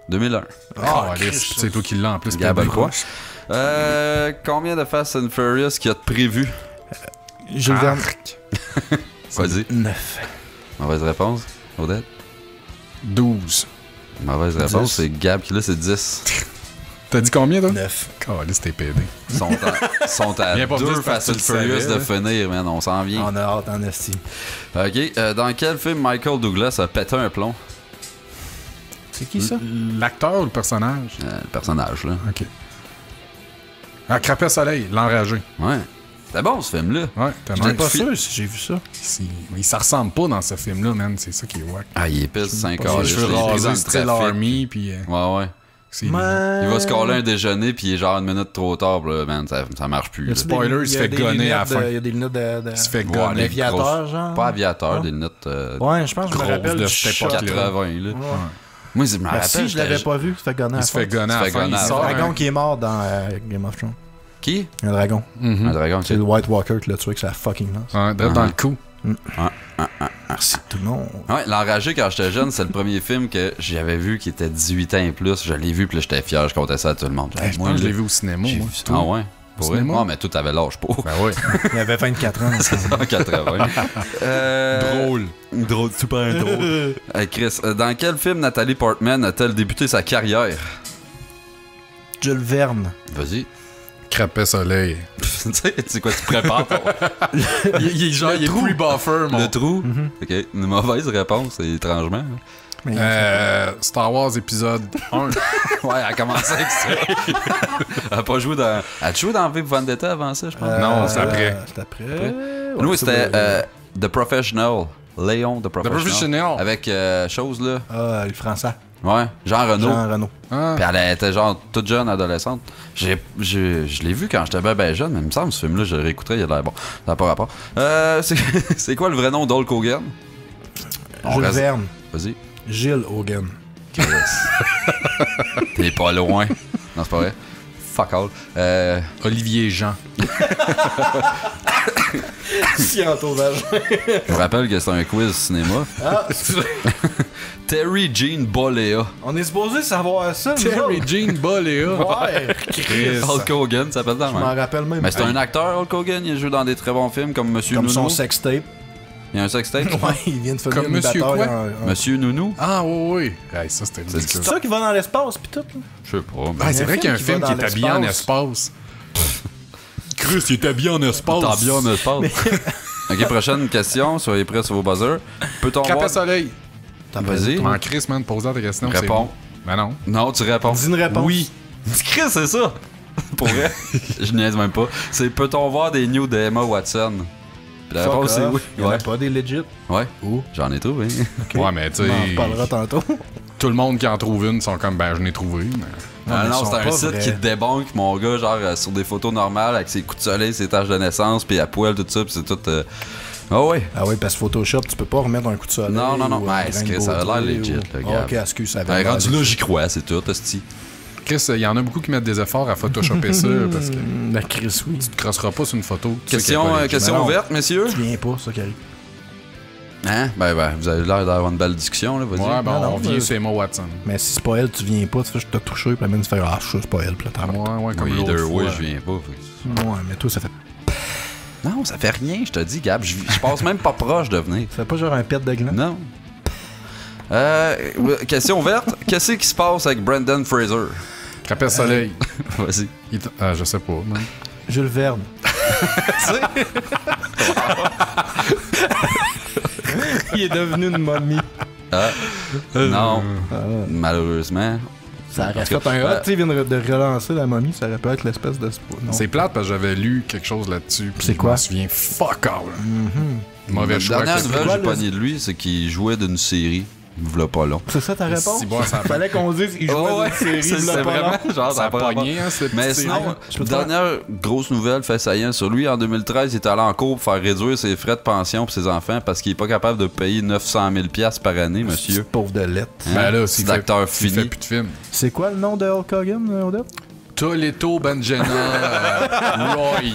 2001. Ah, c'est toi qui l'as en plus. Gab a le Pierre quoi? Desroches. Combien de Fast and Furious qu'il y a de prévu? Jules Verne. Vas-y. 9. Mauvaise réponse. Odette? 12. Mauvaise réponse, 10. c'est Gab qui là, c'est 10. T'as dit combien, toi? 9. Caliste, t'es pédé. Ils sont à Viens pas me dire deux parce Fast que and tu le Furious savais, de là. finir, man. On s'en vient. On a hâte en esti. Ok, dans quel film Michael Douglas a pété un plomb? C'est qui ça? L'acteur ou le personnage? Le personnage, là. Ok. Ah, Crapet Soleil, l'enragé. Ouais. C'était bon, ce film-là. Ouais, t'as Je suis même pas sûr si j'ai vu ça. Mais ça ressemble pas dans ce film-là, man. C'est ça qui est wack. Ah, il est pisse 5 Les heures. cheveux rasés, style Army, puis Ouais, ouais. c'est Il va se caler un déjeuner, puis il est genre une minute trop tard, là, man. Ça marche plus. là. Spoiler, il se fait gonner à la fin. Il y a des lunettes de. Il se fait Ouais, gonner. les L'aviateur, grosses- genre. Pas aviateur, Ah. des lunettes Ouais, je pense que je me Grosse rappelle de du cette shot. époque-là. 80, là. Ouais. Moi, je me Ben, rappelle. si, je l'avais pas vu, il se fait gonner à Il la se fait fin. gonner à Il la se fait fin. gonner à Il la sort Le fin. dragon un- qui est mort dans Game of Thrones. Qui? Un dragon. Un dragon, C'est le White Walker qui l'a tué avec sa fucking lance. Ouais, direct dans le cou. Merci tout le monde. Ouais, L'Enragé, quand j'étais jeune, c'est le premier film que j'avais vu qui était 18 ans et plus. Je l'ai vu, puis là, j'étais fier, je comptais ça à tout le monde. Je pense que je l'ai vu au cinéma, J'ai moi. vu ça. Ah ouais? Pour vrai? cinéma? Ah, mais tout avait l'âge pour. Ben oui. Il avait 24 ans. En 80. Drôle. Drôle, super drôle. Chris, dans quel film Nathalie Portman a-t-elle débuté sa carrière? Jules Verne. Vas-y. Crapet Soleil. Tu sais quoi, tu prépares ton... Il est genre, il est pre-buffer, mon. le trou? Ok, une mauvaise réponse, étrangement. Star Wars épisode 1. Ouais, elle a commencé avec ça. Elle a pas joué dans... Elle a joué dans V pour Vendetta avant ça, je pense. Non, c'est après. C'est après. Nous, Ouais, c'était c'est- The Professional. Léon, The Professional. Professional. Avec chose, là. Ah, le français. Ouais, Jean Reno. Jean Reno. Ah. Puis elle était genre toute jeune, adolescente. Je l'ai vu quand j'étais ben jeune, mais il me semble ce film-là, je le réécouterais, il a l'air bon. Ça n'a pas rapport. C'est quoi le vrai nom d'Hulk Hogan? On Jules reste- Verne. Vas-y. Gilles Hogan. Chris. T'es pas loin. Non, c'est pas vrai. Fuck all. Olivier Jean. Scientôt-vagin. Je vous rappelle que c'est un quiz cinéma. Ah, Terry Jean Bollea. on est supposé savoir ça, nous Terry autres. Jean Bollea. Ouais, Chris. Hulk Hogan, ça s'appelle dans Je m'en rappelle même. Mais c'est un acteur, Hulk Hogan. Il joue dans des très bons films comme Monsieur Comme Nounou. son sextape. Il y a un sextape. Ouais, il vient de finir Comme une Monsieur bataille quoi? en- Monsieur Nounou. Ah, oui. Hey, ça, c'était ridicule. C'est ça qui va dans l'espace, pis tout, là? Je sais pas. Ah, c'est un vrai qu'il y a un film film qui qui va est dans habillé en l'espace. espace. Chris, il est habillé en espace. T'as bien un espace. Ok, prochaine question. Soyez prêts sur vos buzzers. Peut-on Crapet voir... soleil. Vas-y. En Chris, man, pose-toi ta question. Réponds. Ben non. Non, tu réponds. Dis une réponse. Oui. Chris, c'est ça. Pour vrai. Je niaise même pas. C'est peut-on voir des news de Emma Watson? Puis la Fuck réponse c'est off. oui. Il y en a Ouais. pas des legit. Ouais. Où? J'en ai trouvé. Ouais, mais tu On en sais, reparlera tantôt. tout le monde qui en trouve une sont comme, ben, je n'ai trouvé. Mais... Ah mais non, ils sont c'est un pas site vrais. qui te débunk, mon gars, genre sur des photos normales avec ses coups de soleil, ses taches de naissance, puis à poil, tout ça, puis c'est tout. Ah ouais. Ah oui, parce que Photoshop, tu peux pas remettre un coup de soleil. Non, non, non. ou un Ouais, grain c'est de que ça a l'air beauté, legit, ou- le Ah, gars. ok, excuse, ça avait Ben, l'air rendu là, legit. j'y crois, c'est tout, hostie. Chris, il y en a beaucoup qui mettent des efforts à photoshopper ça parce que tu Ben, Chris, oui. te crosseras pas sur une photo. Tu sais Question, qu'elle est pas legit. question Mais non. ouverte, messieurs. Tu viens pas, ça qui arrive. Hein? Ben, vous avez l'air d'avoir une belle discussion, là, vas-y. Ouais, ben, Non, non, on vient, c'est Emma Watson. Mais si c'est pas elle, tu viens pas, tu fais, je t'ai touché, puis la mienne, tu fais, ah, je sais, c'est pas elle, puis là, t'en vas. Ouais, comme Oui, l'autre either fois. way, je viens pas. fait que- Ouais, mais toi, ça fait Non, ça fait rien, je te dis, Gab. Je passe même pas proche de venir. ça fait pas genre un pet de gland? Non. Question ouverte. Qu'est-ce qui se passe avec Brendan Fraser? Crapet soleil. Vas-y. Ah, je sais pas, man. Jules Verne. Il est devenu une momie. Non. Malheureusement. Ça aurait En tout fait un cas, hot, tu sais, il vient de relancer la momie, ça aurait pu être l'espèce de... Non. C'est plate parce que j'avais lu quelque chose là-dessus. puis C'est quoi? Je me souviens fuck all. Mauvais La choix. dernière que- nouvelle que quoi, j'ai pogné de lui, c'est qu'il jouait d'une série. V'là pas long. C'est ça ta réponse? Si, bon, ça a pas- Fallait qu'on dise qu'il jouait Oh, dans ouais, une série, c'est v'là pas vraiment long. genre Ça a pas rapport. pogné, hein, cette Mais petite sinon, série. Je peux te faire- dernière grosse nouvelle fait saillant sur lui, en 2013, il est allé en cours pour faire réduire ses frais de pension pour ses enfants parce qu'il est pas capable de payer 900 000 $, par année, monsieur. Pauvre de lettre. Hein? Ben là, c'est s'il l'acteur s'il fini. fait plus de films. C'est quoi le nom de Hulk Hogan, Odette? Toleto Banjana Roy.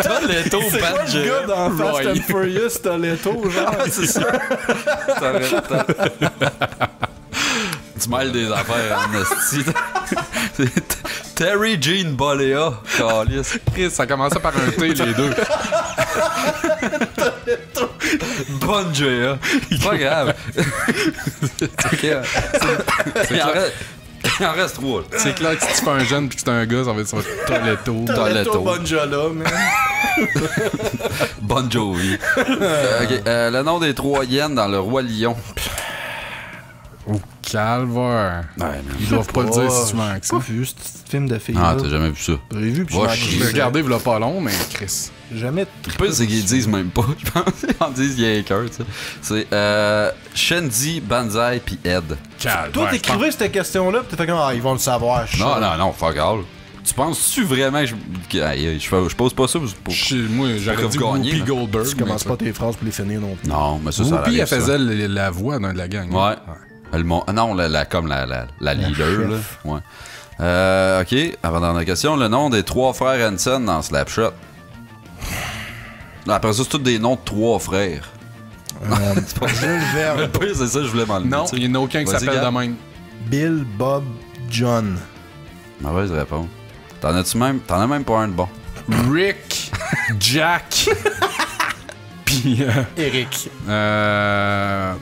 Toledo Le gars dans Fast Roy. and Furious, Toleto, genre. C'est ça. Tu mêles des affaires en esti. C'est Terry Jean Bollea. Calice. Chris, ça commençait par un T, les deux. Bonne GA. Pas grave. Ok. Il en reste 3. C'est clair que si tu fais un jeune puis que c'est un gars, ça va être sur Toleto. Toledo. Bonjola, man. Bon Jovi. Ok, le nom des 3 hyènes dans Le Roi Lion. Oh, calvaire. Ils doivent pas le dire si souvent que ça. J'ai pas vu ce petit film de filles. Ah, t'as jamais vu ça. J'ai vu, puis Va je chier. Je l'ai regardé, il pas long, mais Chris. Jamais. Le pire, c'est qu'ils disent même pas. Je pense qu'ils en disent il y a un cœur, tu sais. C'est Shenzi, Banzai puis Ed. Calvaire. Toi, je pense- t'écrivais cette question-là, pis t'es fait comme, ah, ils vont le savoir. je suis Non, sûr. non, non, fuck all. Tu penses-tu vraiment que je pose pas ça pour... Moi, j'aurais Pour dit gagner, Whoopi mais- Goldberg. Tu commences pas tes phrases pour les finir non plus. Non, mais ça Whoopi, arrive, elle ça. faisait la voix de la gang. Ouais. Non, comme la leader, là. chef. Ouais. OK, avant dans la question, le nom des 3 frères Hansen dans Slapshot. Après ça, c'est tous des noms de 3 frères. C'est pas Jules Verne, Le pire, c'est ça, je voulais m'enlever. Non, tu sais. il n'y en a aucun qui Vas-y, s'appelle Gab. de même. Bill, Bob, John. Mauvaise réponse. T'en as même pas un de bon. Rick, Jack, puis Eric.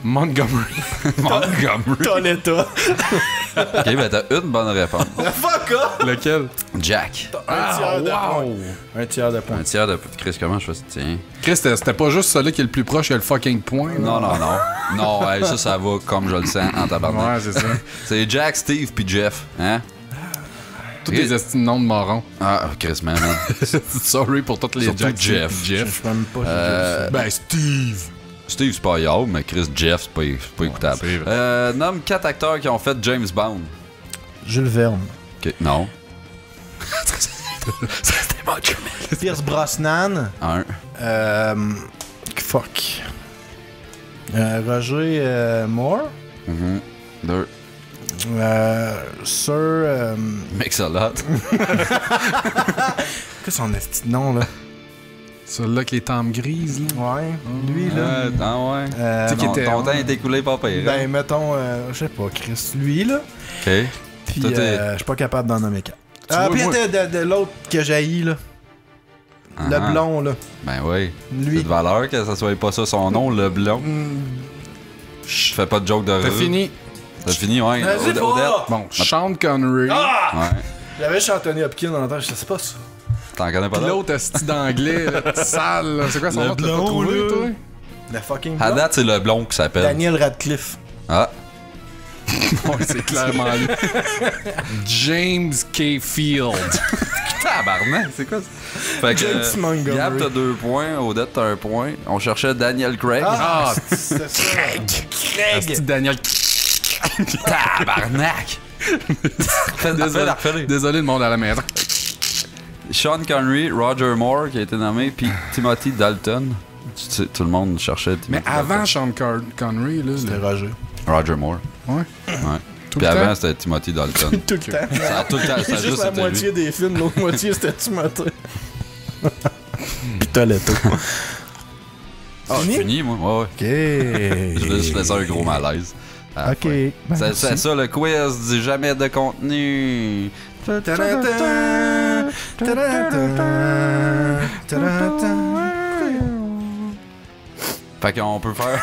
Montgomery. Montgomery. Toledo. OK, ben t'as une bonne réponse. Fuck off! Lequel? Jack. Un tiers de wow! point. Un tiers de point. Un tiers de... Chris, comment je fais ça? Tiens. Chris, c'était pas juste celui qui est le plus proche, il y a le fucking point. là. Non, non, non. Non, hey, ça va comme je le sens en tabarnak. Ouais, c'est ça. C'est Jack, Steve puis Jeff. Hein? Tous des estimes de noms de morons. Ah, Chris, man. Sorry pour toutes les Surtout Jack, Jeff. Steve, Je sais même pas si j'ai vu Ben, Steve. Steve, c'est pas yard, mais Chris, Jeff, c'est pas écoutable. c'est vrai. Nomme 4 acteurs qui ont fait James Bond. ça. Jules Verne. OK, non. C'était mon chum. Pierce Brosnan. 1. Fuck. Roger Moore. 2. Sir. Mix a lot. Qu'est-ce que son esti de nom, là? Celui-là avec les tempes grises, là. Ouais, lui, là. Ouais. Tu sais qu'il était Ton temps on- est écoulé pas pire. hein? Ben, mettons, je sais pas, Chris, lui, là. OK. Puis, Toi, t'es- je suis pas capable d'en nommer 4. vois, Puis, moi- de l'autre que j'haïs, là. Le Ah, blond, là. Ben oui. C'est Lui. de valeur que ça soit pas ça son nom, le blond. Je fais pas de joke de T'as rue. fini. T'as fini, ouais. Vas-y, Odette. pas! Bon, Sean Connery. Ah! Ouais. J'avais chez Anthony Hopkins en temps, je sais pas ça. T'en connais pas Pis d'autres? l'autre esti d'anglais, là, petit sale, là. C'est quoi son Le nom? T'as pas blond, trouvé, là. toi? Le fucking À blond. date, c'est le blond qui s'appelle. Daniel Radcliffe. Ah. Ouais, c'est clairement lui. James K. Field. Tabarnak, c'est quoi ça? Fait que, James Montgomery. Gab, t'as 2 points. Odette, t'as 1 point. On cherchait Daniel Craig. Ah, Ah, c'est ça. Craig. Esti Daniel. Tabarnak! Refais-le. Désolé, le monde à la maison. Sean Connery, Roger Moore qui a été nommé, puis Timothy Dalton. Tout le monde cherchait Timothy Mais avant Dalton. Sean Connery, là. C'était Roger. Roger Moore. Ouais. Ouais. Tout Puis le avant, temps? c'était Timothy Dalton. Tout le temps. Ça a tout le temps, ça a Juste juste la été moitié lui. des films, l'autre moitié c'était Timothée. Pis Toletto. Ah, Fini? fini, moi. Ouais, ouais. Ok. Je laissais un gros malaise. à la Ok. fin. Ben, C'est ça le quiz, dis jamais de contenu. Ta-da-da, ta-da-da, ta-da-da. Fait qu'on peut faire.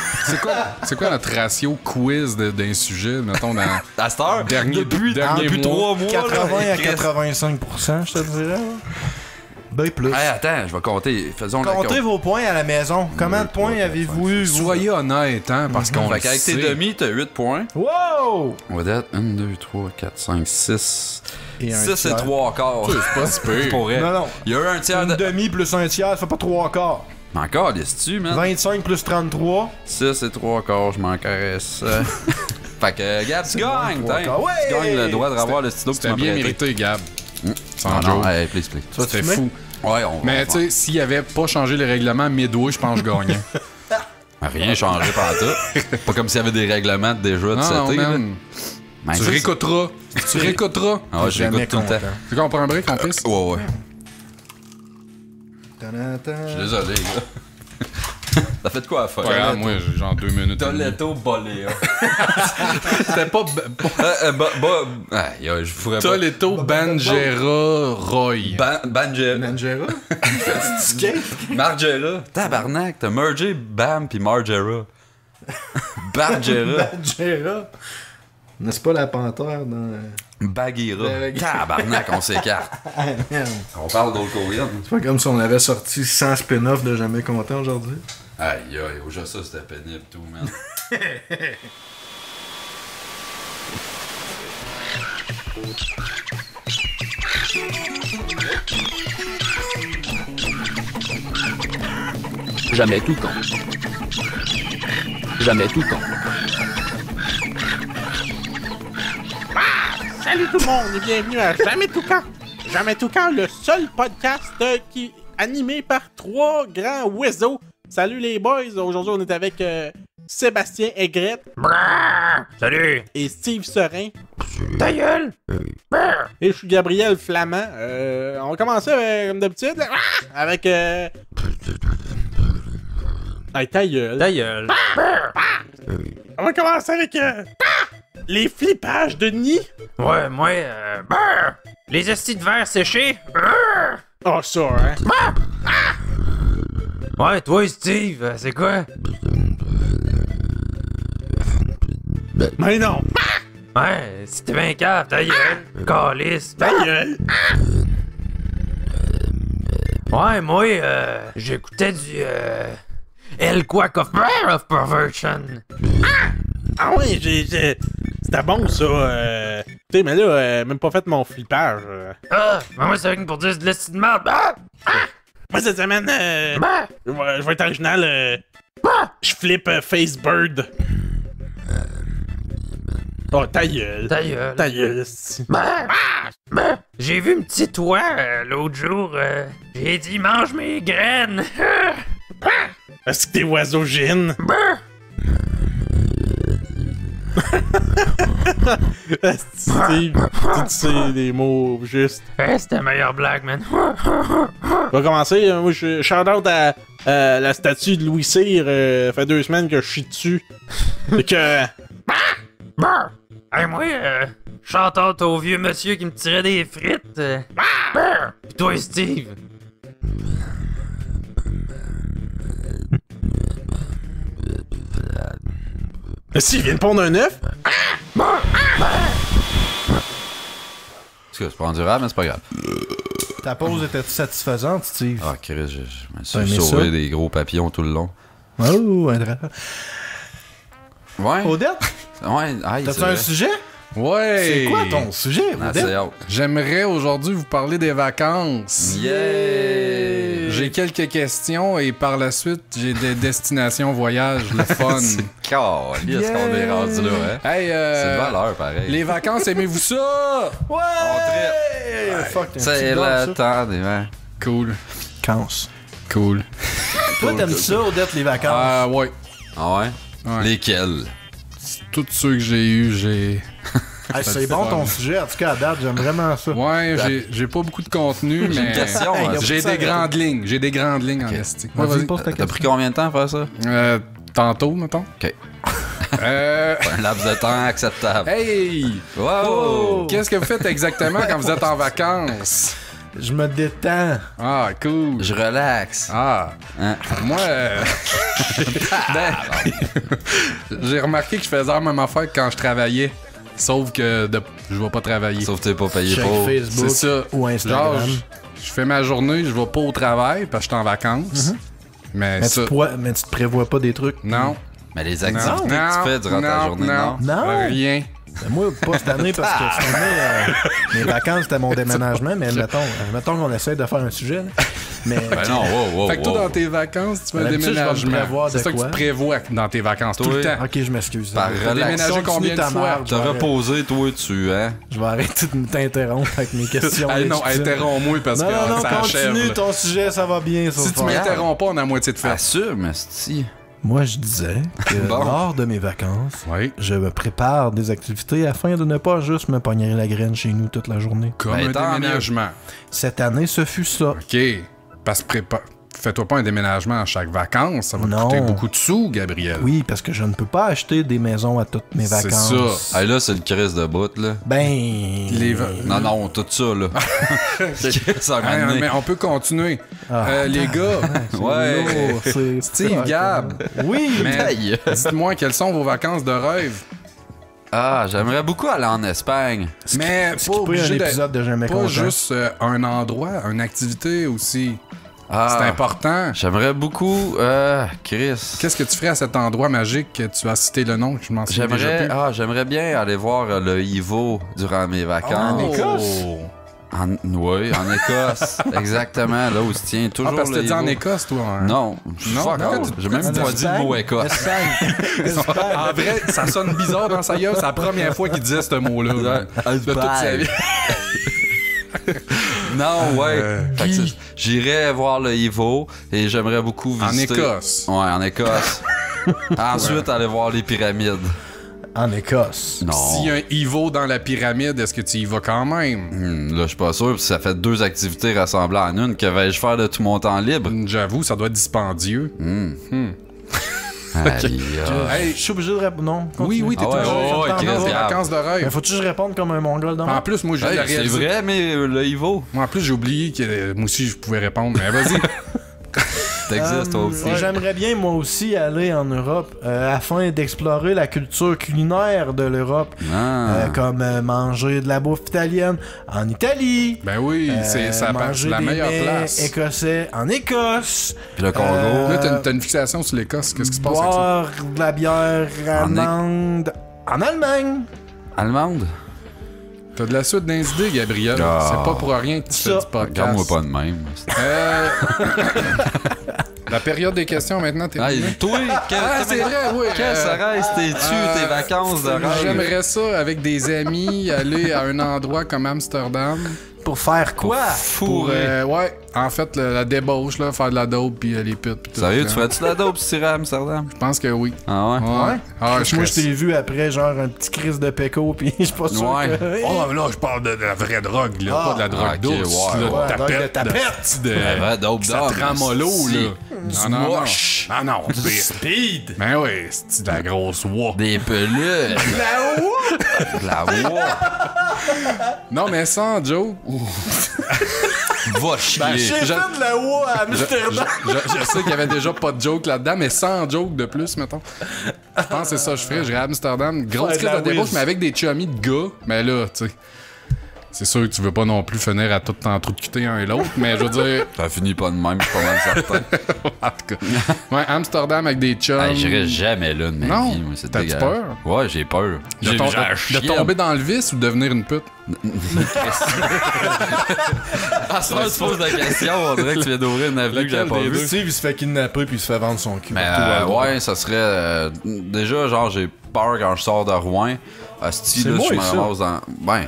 C'est quoi notre ratio quiz d'un sujet, mettons, dans À cette heure, dernier depuis mois? 3 mois. 80 là, à 85%, je te dirais. Ben plus. Hey, attends, je vais compter. Faisons Comptez la vos points à la maison. Combien de points avez-vous eu, vous? Soyez honnête, hein, parce qu'on Fait le qu'avec tes sait. demi, t'as 8 points. Wow! On va dire 1, 2, 3, 4, 5, 6. Et un 6 et tiers. 3 quarts. C'est pas si pire. Pour vrai. Non, non. Il y a eu un tiers Une de. demi plus un tiers, ça fait pas 3 quarts. Mais encore, laisse-tu, man? 25 plus 33. 6 et 3 quarts, je m'en caresse. Fait que, Gab, tu moins gagnes, de trois t'in. quarts. Ouais! Tu gagnes le droit de revoir le stylo que tu C'était m'as bien prêté. mérité, Gab. Sans Ah non, joke. hey, please. C'était fumer? fou. Ouais, on Mais va tu sais, s'il avait pas changé les règlements midway, je pense que je gagnais. rien changé par tout. Pas comme s'il y avait des règlements déjà de Non, cet non, été. là. man. Ben, Tu ça, réécouteras. Tu réécouteras. Ah ouais, je Jamais l'écoute tout le temps. content. Tu comprends un break, mon fils? Ouais. Ta-da-da. Je suis désolé, gars. Ça fait de quoi à faire? Ouais, moi, j'ai genre 2 minutes. et demie. Toletto Boléa. C'était pas... Aïe, je ferais pas. Toletto Banjera Roy. Bangera. Nangera? C'est du cake? Margera. Tabarnak, t'as mergé Bam pis Margera. Bargera. Nangera. N'est-ce pas la panthère dans... Baguera. Ben, Tabarnak, on s'écarte. Ah, merde. On parle d'autre courriel. C'est pas comme si on avait sorti 100 spin-offs de Jamais Content aujourd'hui. Aïe, aïe, déjà ça, c'était pénible, tout, man. Jamais tout con. Jamais tout con. Salut tout le monde et bienvenue à Jamais tout camp. Jamais tout camp, le seul podcast qui est animé par 3 grands oiseaux. Salut les boys, aujourd'hui on est avec Sébastien Aigrette. Salut! Et Steve Serin. Ta gueule! Et je suis Gabriel Flamand. On va commencer comme d'habitude là, avec Hey, ta gueule. Ta gueule! On va commencer avec les flippages de nid. Ouais, moi, les estis de verre séchés. Oh ça, hein. Ouais, toi, Steve, c'est quoi? Mais non. Ouais, si t'es bien cave, ta gueule! Calice! Ta gueule. Ouais, moi, j'écoutais du, El Quack of Perversion. Ah ouais, c'était bon ça. Tu sais, mais là, même pas fait mon flippage. Ah, ben moi, c'est rien que pour dire de l'esti de merde. Moi, cette semaine, je vais être original. Je flippe Facebird. Oh, ta gueule. Ta gueule. Ta gueule, esti. J'ai vu une petite oie l'autre jour. J'ai dit, mange mes graines. Est-ce que t'es oiseau gin? Steve, tu sais des mots justes. C'était la meilleure blague, man. On va commencer. Moi, je shout-out à la statue de Louis Cyr. Fait 2 semaines que je suis dessus. Fait que... Hey, moi, shout-out au vieux monsieur qui me tirait des frites. Pis toi, Steve. Si, il vient de pondre un œuf. C'est pas endurable, mais c'est pas grave. Ta pause était satisfaisante, Steve? Ah, Chris, je me T'as aimé suis sauvé ça? des gros papillons tout le long. Oh, un drap. Ouais. Odette, Ouais, aïe, t'as-tu c'est un vrai. sujet? Ouais! C'est quoi ton sujet, Ah, Odette? c'est hâte. J'aimerais aujourd'hui vous parler des vacances. Yeah! J'ai quelques questions et par la suite, j'ai des destinations voyages, le fun. C'est caliste qu'on est rendu là, hein? Hey, C'est de valeur, pareil. les vacances, aimez-vous ça? Ouais! Fuck, t'es un C'est petit gars, le ça. temps des... Ouais. Cool, Vacances. cool. Toi, t'aimes ça, Odette, les vacances? Ah, ouais. Ah ouais? Ouais. Lesquels? Tous ceux que j'ai eus, j'ai... Hey, c'est bon ton sujet, en tout cas à date, j'aime vraiment ça. Ouais, j'ai pas beaucoup de contenu, J'ai mais... une question. Hey, hein. J'ai des grandes lignes. J'ai des grandes lignes en esti. Ouais, Vas-y, vas-y. pose ta T'as pris question. combien de temps à faire ça? Tantôt, mettons. OK. Euh... Un laps de temps acceptable. Hey! Wow! Qu'est-ce que vous faites exactement quand vous êtes en vacances? Je me détends. Ah, cool. Je relaxe. Ah, Hein? moi, ben, j'ai remarqué que je faisais la même affaire que quand je travaillais. Sauf que je vais pas travailler. Sauf que t'es pas payé Check pour. Facebook C'est ça. ou Instagram. Genre, je fais ma journée, je vais pas au travail parce que je suis en vacances. Mais mais, ça... mais tu te prévois pas des trucs? Non. Mais les activités Non. que tu fais durant ta journée, non? Non? Rien. Ben, moi, pas cette année, parce que cette année, mes vacances, c'était mon déménagement, mais mettons qu'on essaie de faire un sujet. Là. Mais, Ben non, wow. Fait que toi, dans tes vacances, tu fais le D'habitude, je vais me déménagement. prévoir de C'est ça que quoi? tu prévois dans tes vacances, tout le Toi, temps. ok, je m'excuse. Par T'as relax. déménagé combien de fois? marde, T'as reposé, toi, tu, hein? Je vais arrêter de t'interrompre avec mes questions. Hey, non, légitimes. interromps-moi parce Non, que non, non, ça achève. continue là. ton sujet, ça va bien. Si tu m'interromps pas, on a moitié de fait. Assume, esti. Moi, je disais que Bon. lors de mes vacances, Oui. je me prépare des activités afin de ne pas juste me pogner la graine chez nous toute la journée. Comme Ben, un tant déménagement. Cette année, ce fut ça. OK. Parce que fais-toi pas un déménagement à chaque vacances. Ça va te Non. coûter beaucoup de sous, Gabriel. Oui, parce que je ne peux pas acheter des maisons à toutes mes C'est vacances. ça. Hey, là, c'est le crise de bout, là. Ben... Non, tout ça, là. ça m'a Hein, amené. mais on peut continuer. Ah. Les gars, Ouais. lourd, c'est- Steve, Gab, Oui, mais Aïe. dites-moi quelles sont vos vacances de rêve. Ah, j'aimerais beaucoup aller en Espagne. Mais pas skipper un obligé de... épisode de Jamais Pas Content. juste un endroit, une activité aussi. Ah, C'est important. J'aimerais beaucoup... Chris. Qu'est-ce que tu ferais à cet endroit magique que tu as cité le nom, que je m'en souviens déjà plus? J'aimerais bien aller voir le Ivo durant mes vacances. En Écosse? Oui, en Écosse. Exactement, là où se tient Ah, toujours parce que le t'as dit en Ivo. Écosse, toi. Hein? Non, Non, fuck non, all. J'ai même En pas dit le mot Espagne? Écosse. Espagne. En vrai, ça sonne bizarre dans sa gueule. C'est la première fois qu'il disait ce mot-là. là. De toute sa vie. Non, ouais. Fait que j'irais voir le Ivo et j'aimerais beaucoup En visiter... Écosse. Ouais, en Écosse. Ensuite, aller voir les pyramides. En Écosse. Non. S'il y a un Ivo dans la pyramide, est-ce que tu y vas quand même? Là, je suis pas sûr. Puis ça fait 2 activités rassemblées en une. Que vais-je faire de tout mon temps libre? J'avoue, ça doit être dispendieux. Aïe, Hey, je suis obligé de répondre. Non. Oui, oui, t'es Ah ouais, toujours ouais, dans Chris, vos Gab. vacances de rêve. Mais faut-tu que je réponde comme un mongol dans En plus, moi, je viens de Hey, c'est réaliser. vrai, mais le Ivo, Moi, en plus, j'ai oublié que moi aussi, je pouvais répondre. Mais vas-y. t'existes toi aussi. J'aimerais bien, moi aussi, aller en Europe afin d'explorer la culture culinaire de l'Europe. Ah. Comme manger de la bouffe italienne en Italie. Ben oui, c'est manger la des meilleure mets place. écossais en Écosse. Puis le Congo. Là, t'as une fixation sur l'Écosse. Qu'est-ce qui se passe avec ça? Boire de la bière En allemande en Allemagne. Allemande? T'as de la suite d'idées, Gabriel. Ah. C'est pas pour rien que tu Ça. fais du podcast. Regarde-moi pas de même. La période des questions, maintenant, t'es Hey, toi, c'est vrai, oui. Quelle serait t'es-tu, tes vacances de rêve? J'aimerais ça avec des amis, aller à un endroit comme Amsterdam. Pour faire quoi? Pour, Fourré. ouais, en fait, la débauche, là, faire de la dope puis les putes. Pis tout, Sérieux, là. tu ferais-tu la dope si tu irais à Amsterdam? Je pense que oui. Ah ouais? Ouais. Ah, Moi, je serais- t'ai vu après, genre, un petit crise de péco, pis je suis pas sûr Ouais. que... Oh, là, je parle de la vraie drogue, là, Ah. pas de la drogue Ah, ok, douce. ouais, là, ouais. tapette, Drogue de tapette. de- La vraie dope ça d'homme, te rend mollo, si. là. Du Non, non, wash. non. Non, non, Speed! Ben oui, c'est de la grosse wa. Des peluches. De la voix. Non, mais sans joke, Va chier. J'ai fait de la WA à Amsterdam! je sais qu'il y avait déjà pas de joke là-dedans, mais sans joke de plus, mettons. Je pense que c'est ça que je ferais. J'irais à Amsterdam, grosse Ouais, de crise la de débauche, whiz. mais avec des chummies de gars. Mais là, tu sais, c'est sûr que tu veux pas non plus finir à tout en trou de cuter un et l'autre, mais je veux dire, Ça finit pas de même, je suis pas mal certain. en tout cas. Ouais, Amsterdam avec des chums. Hey, j'irais jamais là de ma Non. vie. Moi, c'est T'as-tu dégueulasse. peur? Ouais, j'ai peur. De, tom- de tomber dans le vice ou de devenir une pute? Ah, ça, tu poses la question, on dirait que tu viens d'ouvrir une avenue que j'avais pas vue. Steve, il se fait kidnapper puis il se fait vendre son cul. Mais partout à droite. ouais, ça serait. Déjà, genre, j'ai peur quand je sors de Rouen. Asti, C'est là, moi, je me ça. ramasse dans. Ben,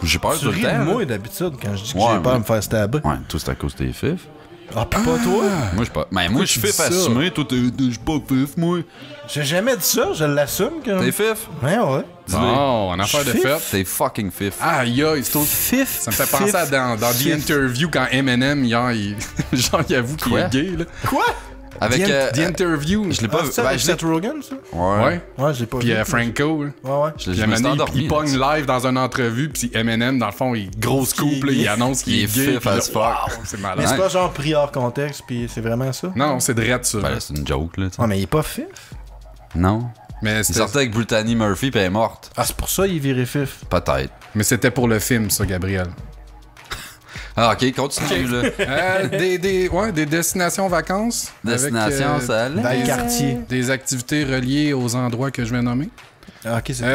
j'ai peur Tu tout le ris de temps. là. moi d'habitude quand je dis que Ouais, j'ai peur de mais- me faire stabber. Ouais, tout c'est à cause des fifs. Ah, pis pas toi? Moi, je pas. Mais moi, je tu fif dis ça? assumé. Toi, je suis pas fif, moi. J'ai jamais dit ça, je l'assume que. T'es fif? Ouais, ouais. Dis-le. Oh, en affaire de Fif? fête. T'es fucking fif. Aïe, aïe, c'est au... Fif. Ça me fait penser à dans The Fif. Interview quand Eminem, hier, genre, il avoue qu'il Quoi? est gay, là. Quoi? Avec. The Interview. Je l'ai pas Ah, vu. c'est ça, Ben, avec je l'ai. Seth Rogen, ça? Ouais. Ouais. Ouais, j'ai pas Puis vu. Franco, là. Ouais, ouais. Je Puis l'ai- à je un me suis moment donné, endormi. il pogne live dans une entrevue, puis Eminem, dans le fond, il grosse coupe, là, il annonce qu'il Il est est gay. fif puis as là, fuck. wow, c'est Mais malade. c'est pas genre pris hors contexte, puis c'est vraiment ça? Non, c'est drette, ça. Ben, là, c'est une joke, là. tu sais. Ouais, mais il est pas fif. Non. Mais Il c'était sortait avec Brittany Murphy, puis elle est morte. Ah, c'est pour ça qu'il est viré fif. Peut-être. mais c'était pour le film, ça, Gabriel. Ah, ok, continue, là. Des destinations vacances. Destination, avec, ça allait. Dans le quartier. Des activités reliées aux endroits que je vais nommer. Ah, ok, c'est ta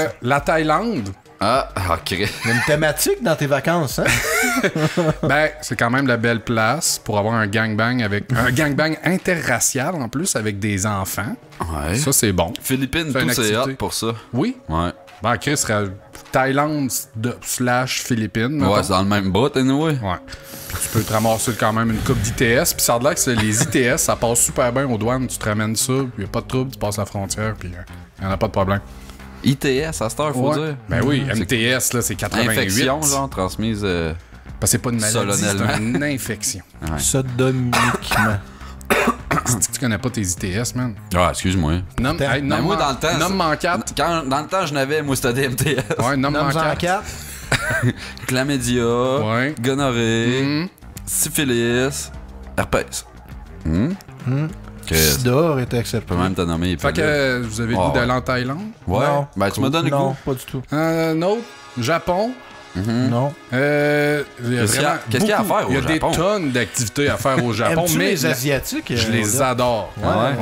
réponse. La Thaïlande. Ah, ok. Il y a une thématique dans tes vacances, hein? Ben, c'est quand même la belle place pour avoir un gangbang avec un gangbang interracial en plus avec des enfants. Ouais. Ça, c'est bon. Philippines, Fais une tout c'est hot activité. pour ça. Oui. Ouais. Ben, Chris serait Thaïlande / Philippines. mettons. Ouais, c'est dans le même bout, anyway. Ouais. Puis tu peux te ramasser quand même une coupe d'ITS. Puis ça a l'air que les ITS, ça passe super bien aux douanes. Tu te ramènes ça, puis y a pas de trouble, tu passes la frontière, puis y en a pas de problème. ITS, à cette heure, faut Ouais. dire. Ben oui, MTS, là, c'est 88. Infection, genre, transmise. Parce que c'est pas une maladie, c'est Solennellement. une infection. Sodomiquement. C'est que tu connais pas tes ITS, man. Ah, excuse-moi. Nomme, hey, Mais moi, dans le temps. Nomme-m'en 4. Dans le temps, je n'avais, moi, c'était des MTS. Ouais, nomme-m'en Nomme-en 4. 4. Chlamydia, Ouais. gonorrhée, syphilis, herpès. Chris, je Sida est accepté. peux même te nommer les Fait que vous avez le Ah, goût d'aller ouais. en Thaïlande. Ouais. Non. Ben, tu me donnes le Non, goût. pas du tout. Un autre, Japon. Non. Il y a Qu'est-ce qu'il y a- vraiment qu'est-ce qu'il y a à beaucoup- faire au Il y a Japon? des tonnes d'activités à faire au Japon, Aimes-tu mais les Asiatiques? je les adore. Ouais.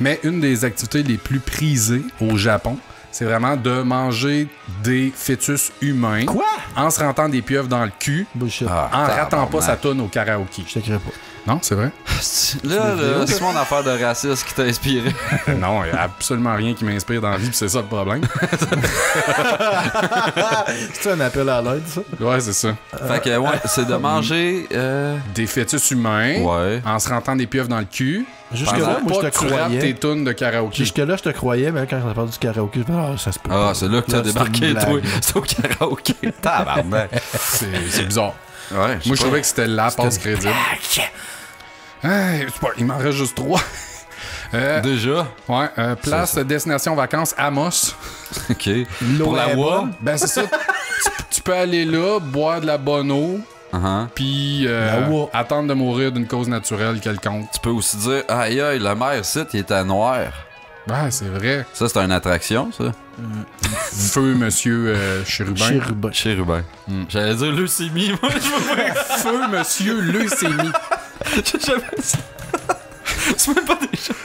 Mais une des activités les plus prisées au Japon, c'est vraiment de manger des fœtus humains Quoi? en se rentrant des pieuvres dans le cul, Bullshit. Ah, en ratant pas tabarnak. sa toune au karaoké. Je t'écris pas. Non, c'est vrai? Là, c'est mon affaire de racisme qui t'a inspiré. Non, il n'y a absolument rien qui m'inspire dans la vie, puis c'est ça le problème. C'est un appel à l'aide, ça? Ouais, c'est ça. Fait que, ouais, c'est de manger. Des fœtus humains Ouais. en se rentrant des pieuvres dans le cul. Jusque-là, moi, pas je te que tu rates tes croyais. tunes de karaoké. Jusque-là, je te croyais, mais quand on a parlé du karaoké, je me disais, ah, ça se peut. Ah, pas. c'est là que t'as Là, c'est débarqué, une toi. blague. C'est au karaoké. Tabarnak. C'est bizarre. Ouais, Moi, je trouvais que c'était la passe crédible. Hey, c'est pas- il m'en reste juste 3. Déjà. Ouais, place, destination, vacances, Amos. OK. L'eau Pour la est voix. bonne. Ben, c'est ça. Tu peux aller là, boire de la bonne eau, puis La voix. attendre de mourir d'une cause naturelle quelconque. Tu peux aussi dire, aïe aïe, le maire site, il était noir. Ouais, c'est vrai. Ça, c'est une attraction, ça. Feu, monsieur Chérubin. Chérubin. Chez Ruben. J'allais dire leucémie, moi, je veux pas. Feu, monsieur leucémie. J'ai jamais dit. C'est même pas des choses.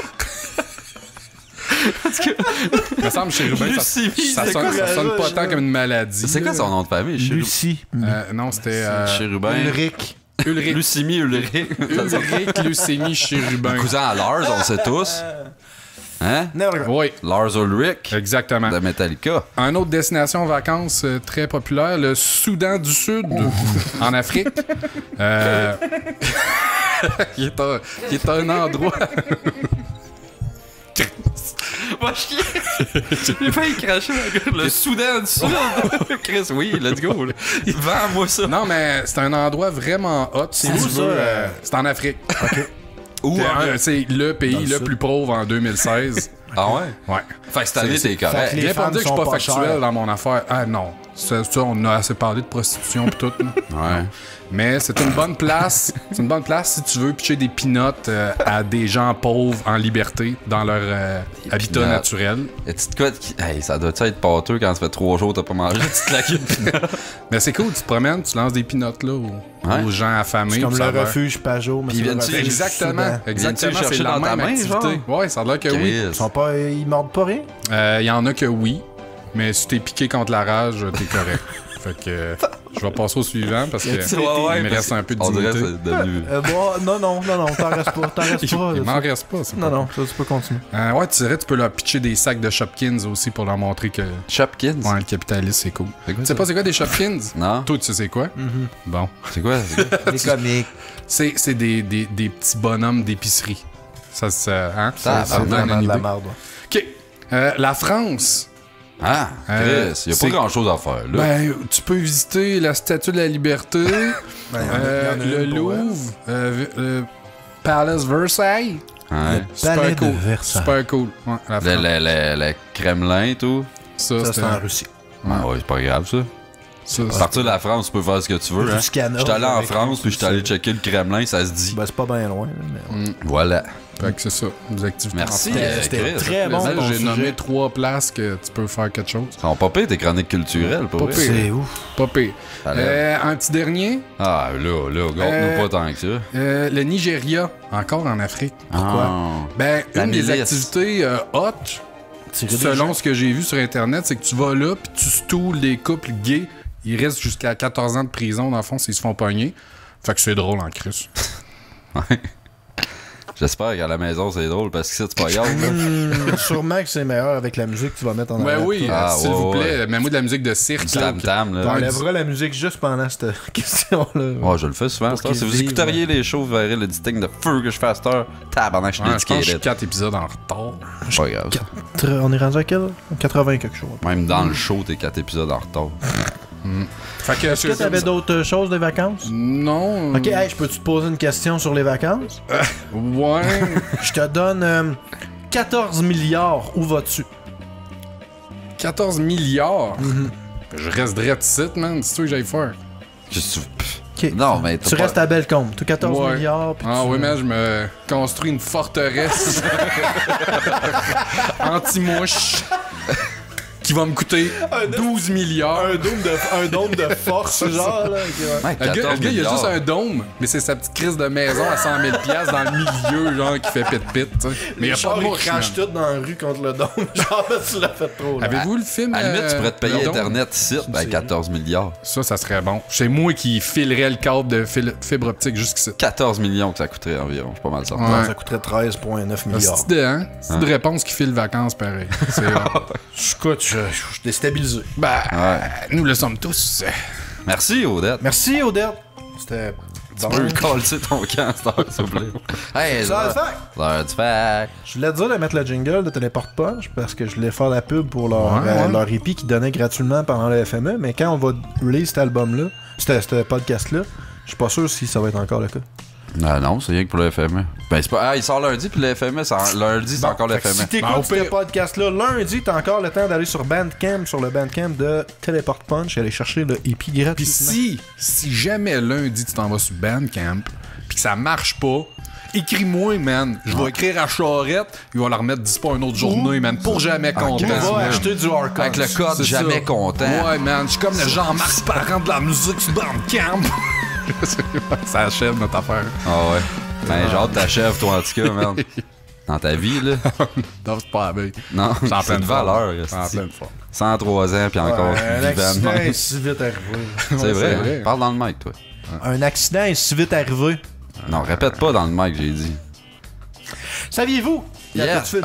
Il me semble Chérubin, Leucémie, ça c'est sonne, quoi, ça sonne ça, pas je- tant comme une maladie. C'est quoi là. son nom de famille, chez Lucie. Non, c'était Chez Ruben. Ulrich. Ulrich. Leucémie, Ulrich. Ulrich, leucémie, Chérubin. Cousin à Lars, on le sait tous. Hein? Never go. Oui, Lars Ulrich exactement. de Metallica. Un autre destination vacances très populaire, le Soudan du Sud, en Afrique. qui est un endroit... Va chier! J'ai failli cracher ma gueule. Le Soudan du Sud! Chris, oui, let's go. Là. Vends-moi ça. Non, mais c'est un endroit vraiment hot. C'est où, ça? C'est en Afrique. Où? C'est le pays le sud. plus pauvre en 2016. Ah ouais? Ouais. Fait que cette année, t'es fait correct. que les Viens pas me femmes dire que je suis sont pas pas factuel chères. dans mon affaire. Ah non. Ça, on a assez parlé de prostitution pis tout. Là. Ouais. Mais c'est une bonne place. C'est une bonne place si tu veux pitcher des peanuts à des gens pauvres en liberté dans leur habitat peanuts. naturel. Et tu te quoi? Hey, ça doit être pâteux quand ça fait 3 jours que t'as pas mangé. Tu te claques une Mais c'est cool, tu te promènes, tu lances des peanuts là Ouais. aux gens affamés. C'est comme puis ça le va. refuge Pajot, mais Puis c'est le viennent-tu- refuge Exactement. Soudan. Exactement. Viens-tu le C'est chercher la dans ta même main, activité. genre? Ouais, ça a l'air que oui. Ils sont pas... Ils mordent pas rien? Il y en a que oui, mais si t'es piqué contre la rage, t'es correct. Fait que je vais passer au suivant parce que il me reste un peu de On dirait que dignité. c'est devenu... Bon, non, t'en restes pas. T'en restes pas. Il m'en reste pas, c'est Non, pas- non, ça, tu peux continuer. Ouais, tu dirais, tu peux leur pitcher des sacs de Shopkins aussi pour leur montrer que Shopkins? ouais, le capitalisme, c'est cool. C'est quoi Tu sais ça? pas c'est quoi des Shopkins? Non? Toi, tu sais c'est quoi? Bon. C'est quoi? Les comiques. C'est des petits bonhommes d'épicerie. Ça, hein? Ça, C'est donne vraiment une de la idée. merde. Ouais. OK. La France. Ah, Chris, y a c'est- pas grand-chose à faire, là. Ben, tu peux visiter la Statue de la Liberté, Ben, y en a le une pour elle. Louvre, Palace Versailles. Ouais. Super Palais de cool. Versailles. Super cool. Ouais, la France. Le Kremlin et tout. Ça, Ça, c'est c'était... en Russie. Ah ouais, c'est pas grave, ça. ça, À partir de la France, tu peux faire ce que tu veux. Hein. Tuscana, J'étais allé en avec France, lui, puis j'étais allé c'est- checker le Kremlin, ça se dit. Ben, c'est pas bien loin. Mais... Voilà. Fait que c'est ça, des activités. Merci, En fait, C'était Chris. très bon. là, ton j'ai sujet. nommé 3 places que tu peux faire quelque chose. Ils sont pas pires, tes chroniques culturelles, pour Pas vrai. pire. C'est ouf. Pas pire. Allez. Un petit dernier. Ah, là, gâte-nous pas tant que ça. Le Nigeria, encore en Afrique. Pourquoi? Ben, La une des milice. activités hot, Tirer des selon gens. ce que j'ai vu sur Internet, c'est que tu vas là, puis tu stoules des couples gays. Ils restent jusqu'à 14 ans de prison, dans le fond, s'ils se font pogner. Fait que c'est drôle en crise. Ouais. J'espère qu'à la maison, c'est drôle, parce que ça, c'est pas grave. là. Sûrement que c'est meilleur avec la musique que tu vas mettre en Ben arrière. oui, Ah, s'il ouais, vous plaît, ouais. mets-moi de la musique de cirque. Du tam-tam, On là. enlèvera la musique juste pendant cette question-là. Ouais, je le fais souvent, à cette heure. qu'ils Si vous vivent, écouteriez les shows, vous verrez le distinct de feu que je fais à cette heure. Tabarnak, je suis Ouais, je pense que je suis dédicated. 4 épisodes en retard. C'est pas grave. On est rendu à quel? 80 quelque chose. Même dans le show, t'es 4 épisodes en retard. Fait que, Est-ce que t'avais d'autres choses de vacances? Non. Ok, hey, je peux-tu te poser une question sur les vacances? Ouais. Je te donne 14 milliards. Où vas-tu? 14 milliards. Je reste direct ici, man. C'est ça que j'aille faire. Qu'est-ce que tu- Ok. Non, mais Tu restes à Bellecombe. Tu 14 Ouais. milliards. Puis Ah tu... oui, man, je me construis une forteresse anti-mouche qui va me coûter 12 milliards. Un dôme de force, genre, là. Ouais, Le gars, 14 il y a milliards. juste un dôme, mais c'est sa petite crise de maison à 100 000 piastres dans le milieu, genre, qui fait pit-pit, tu sais. Mais il y a pas de Ils mouche, crachent man. tout dans la rue contre le dôme. Genre, tu l'as fait trop, là. Avez-vous le film? À la limite, tu pourrais te payer le dôme? Internet ici, ben 14 milliards. Ça serait bon. C'est moi qui filerais le câble de fibre optique jusqu'ici. 14 millions que ça coûterait environ, je suis pas mal certain. Ouais. Ça coûterait 13,9 milliards. C'est idée, hein? C'est une réponse qui file vacances, pareil. C'est Écoute, je suis déstabilisé. Ben, Ouais. nous le sommes tous. Merci, Odette. Merci, Odette. C'était Tu peux coller ton camp à cette heure, s'il vous plaît. Hey, Ça va le l'heure faire. l'heure du fac. Je voulais te dire de mettre le jingle de Téléport Punch parce que je voulais faire la pub pour leur, Ouais. leur hippie qui donnait gratuitement pendant le FME, mais quand on va release cet album-là, ce podcast-là, je suis pas sûr si ça va être encore le cas. Non, c'est rien que pour le FME. Ben, c'est pas. Ah, il sort lundi, puis le FME, lundi, c'est encore le Fait que FME. si t'écoutes Ben, au ce pire- podcast-là lundi, t'as encore le temps d'aller sur Bandcamp, sur le Bandcamp de Téléport Punch et aller chercher le hippie Puis gratuitement. si jamais lundi tu t'en vas sur Bandcamp, puis que ça marche pas, écris-moi, man. Je vais écrire à Charette, il va la remettre dispo une autre journée, man, pour jamais content. On va man. acheter du hardcore. Avec le code C'est jamais ça. content. Ouais, man, je suis comme le Jean-Marc Parent de la musique sur Bandcamp. Ça achève notre affaire. Ah ouais. Ben, j'ai hâte t'achèves, toi, en tout cas, man. Dans ta vie, là. Non, c'est pas bien. Non, J'en c'est une valeur. En esti. pleine forme. 103 ans, puis encore Un vivant. de accident même. est si vite arrivé. C'est vrai, c'est hein? vrai. Parle dans le mic, toi. Un accident est si vite arrivé. Non, répète pas dans le mic, j'ai dit. Saviez-vous Yeah. Tu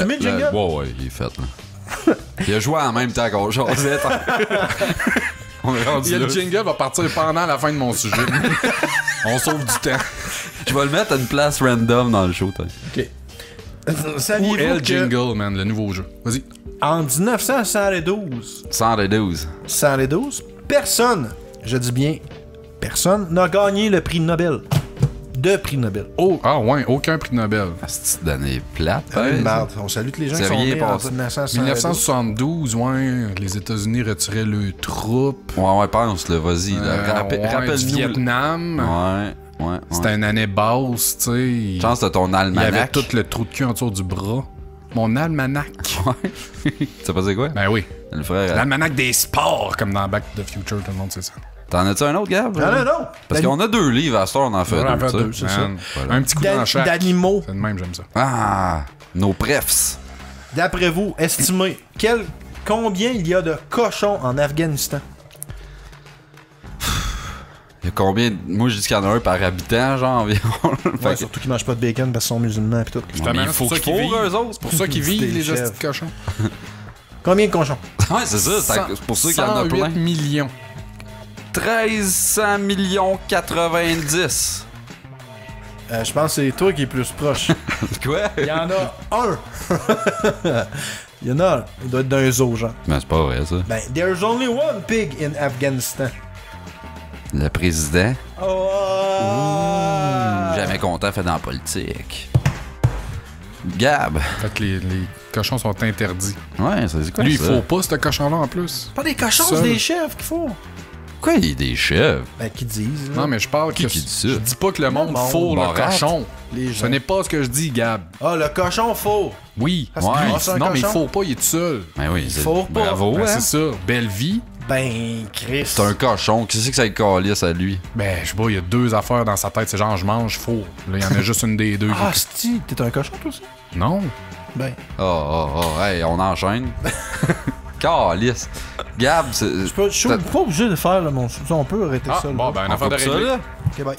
mets le jingle? Ouais, il est fait, là. Il a joué en même temps qu'on jasait. On est rendu là. Le jingle va partir pendant la fin de mon sujet. On sauve du temps. Je vais le mettre à une place random dans le show, toi. OK. Ou Saviez-vous El que Jingle, man, le nouveau jeu. Vas-y. en 1912, 112. personne, je dis bien personne, n'a gagné le prix Nobel. De prix Nobel. Oh, ah ouais, aucun prix Nobel. C'est d'année plate. Une marde. On salue tous les gens Ça qui sont vient nés en passer. 1972. 1972, ouais, les États-Unis retiraient le troupes. Ouais, pense, là, vas-y. Là. Ouais, Rappelle-nous. du Vietnam. Ouais. C'était une année basse, tu sais. Chance de ton Il y avait almanach. tout le trou de cul autour du bras. Mon almanach. Ouais. Tu sais pas c'est quoi? Ben oui. Le frère. L'almanach des sports, comme dans Back to the Future, tout le monde sait ça. T'en as-tu un autre, Gab? Non. Parce qu'on a 2 livres à ce soir, on en fait On en 2. fait ça. deux, c'est ça. Man, voilà. Un petit coup dans chaque. D'animaux. C'est de même, j'aime ça. Ah, nos prefs. D'après vous, estimez combien il y a de cochons en Afghanistan? Il y a combien? Moi, je dis qu'il y en a un par habitant, genre environ. Ouais, surtout qu'ils mangent pas de bacon parce qu'ils sont musulmans et tout. Ouais, mais il faut qu'ils fourrent eux autres. C'est pour ça qu'ils vivent, Des les chefs. hosties de cochons. Combien de cochons? Ouais, c'est ça. C'est pour ça qu'il y en a 108 plein. millions. 1300 millions 90. Je pense que c'est toi qui es plus proche. Quoi? Il y en a un. Il y en a un. Il doit être d'un zoo, genre. Mais c'est pas vrai, ça. Ben, there's only one pig in Afghanistan. Le président, Oh! jamais content, fait dans la politique. Gab. Fait que les cochons sont interdits. Ouais, ça c'est quoi Lui, il ça? faut pas ce cochon-là en plus. Pas des cochons, Seul. c'est des chefs qu'il faut. Pourquoi il y a des chefs? Ben, qui disent, là. Non, mais je parle Qui que dit ça? je dis pas que le monde monde. fourre le Barrette. cochon. Les Ce gens. n'est pas ce que je dis, Gab. Ah, le cochon faux. Oui. Parce que Ouais. lui, c'est un Non, mais il cochon. faut pas, il est tout seul. Ben oui, c'est... faut pas. Bravo, Ben, hein? c'est ça. Belle vie. Ben, Chris. C'est un cochon. Qu'est-ce que ça calisse à lui? Ben, je sais pas, il y a deux affaires dans sa tête. C'est genre, je mange, fourre. Là, il y en a juste une des deux. Ah, c'ti, t'es un cochon, toi aussi? Non. Ben. Hey, on enchaîne. Calisse. Gab, c'est... Je suis pas obligé de faire là, mon on peut arrêter Ah, ça. bon, là. ben, une On affaire de coupe ça, régler. là? Ok, bye.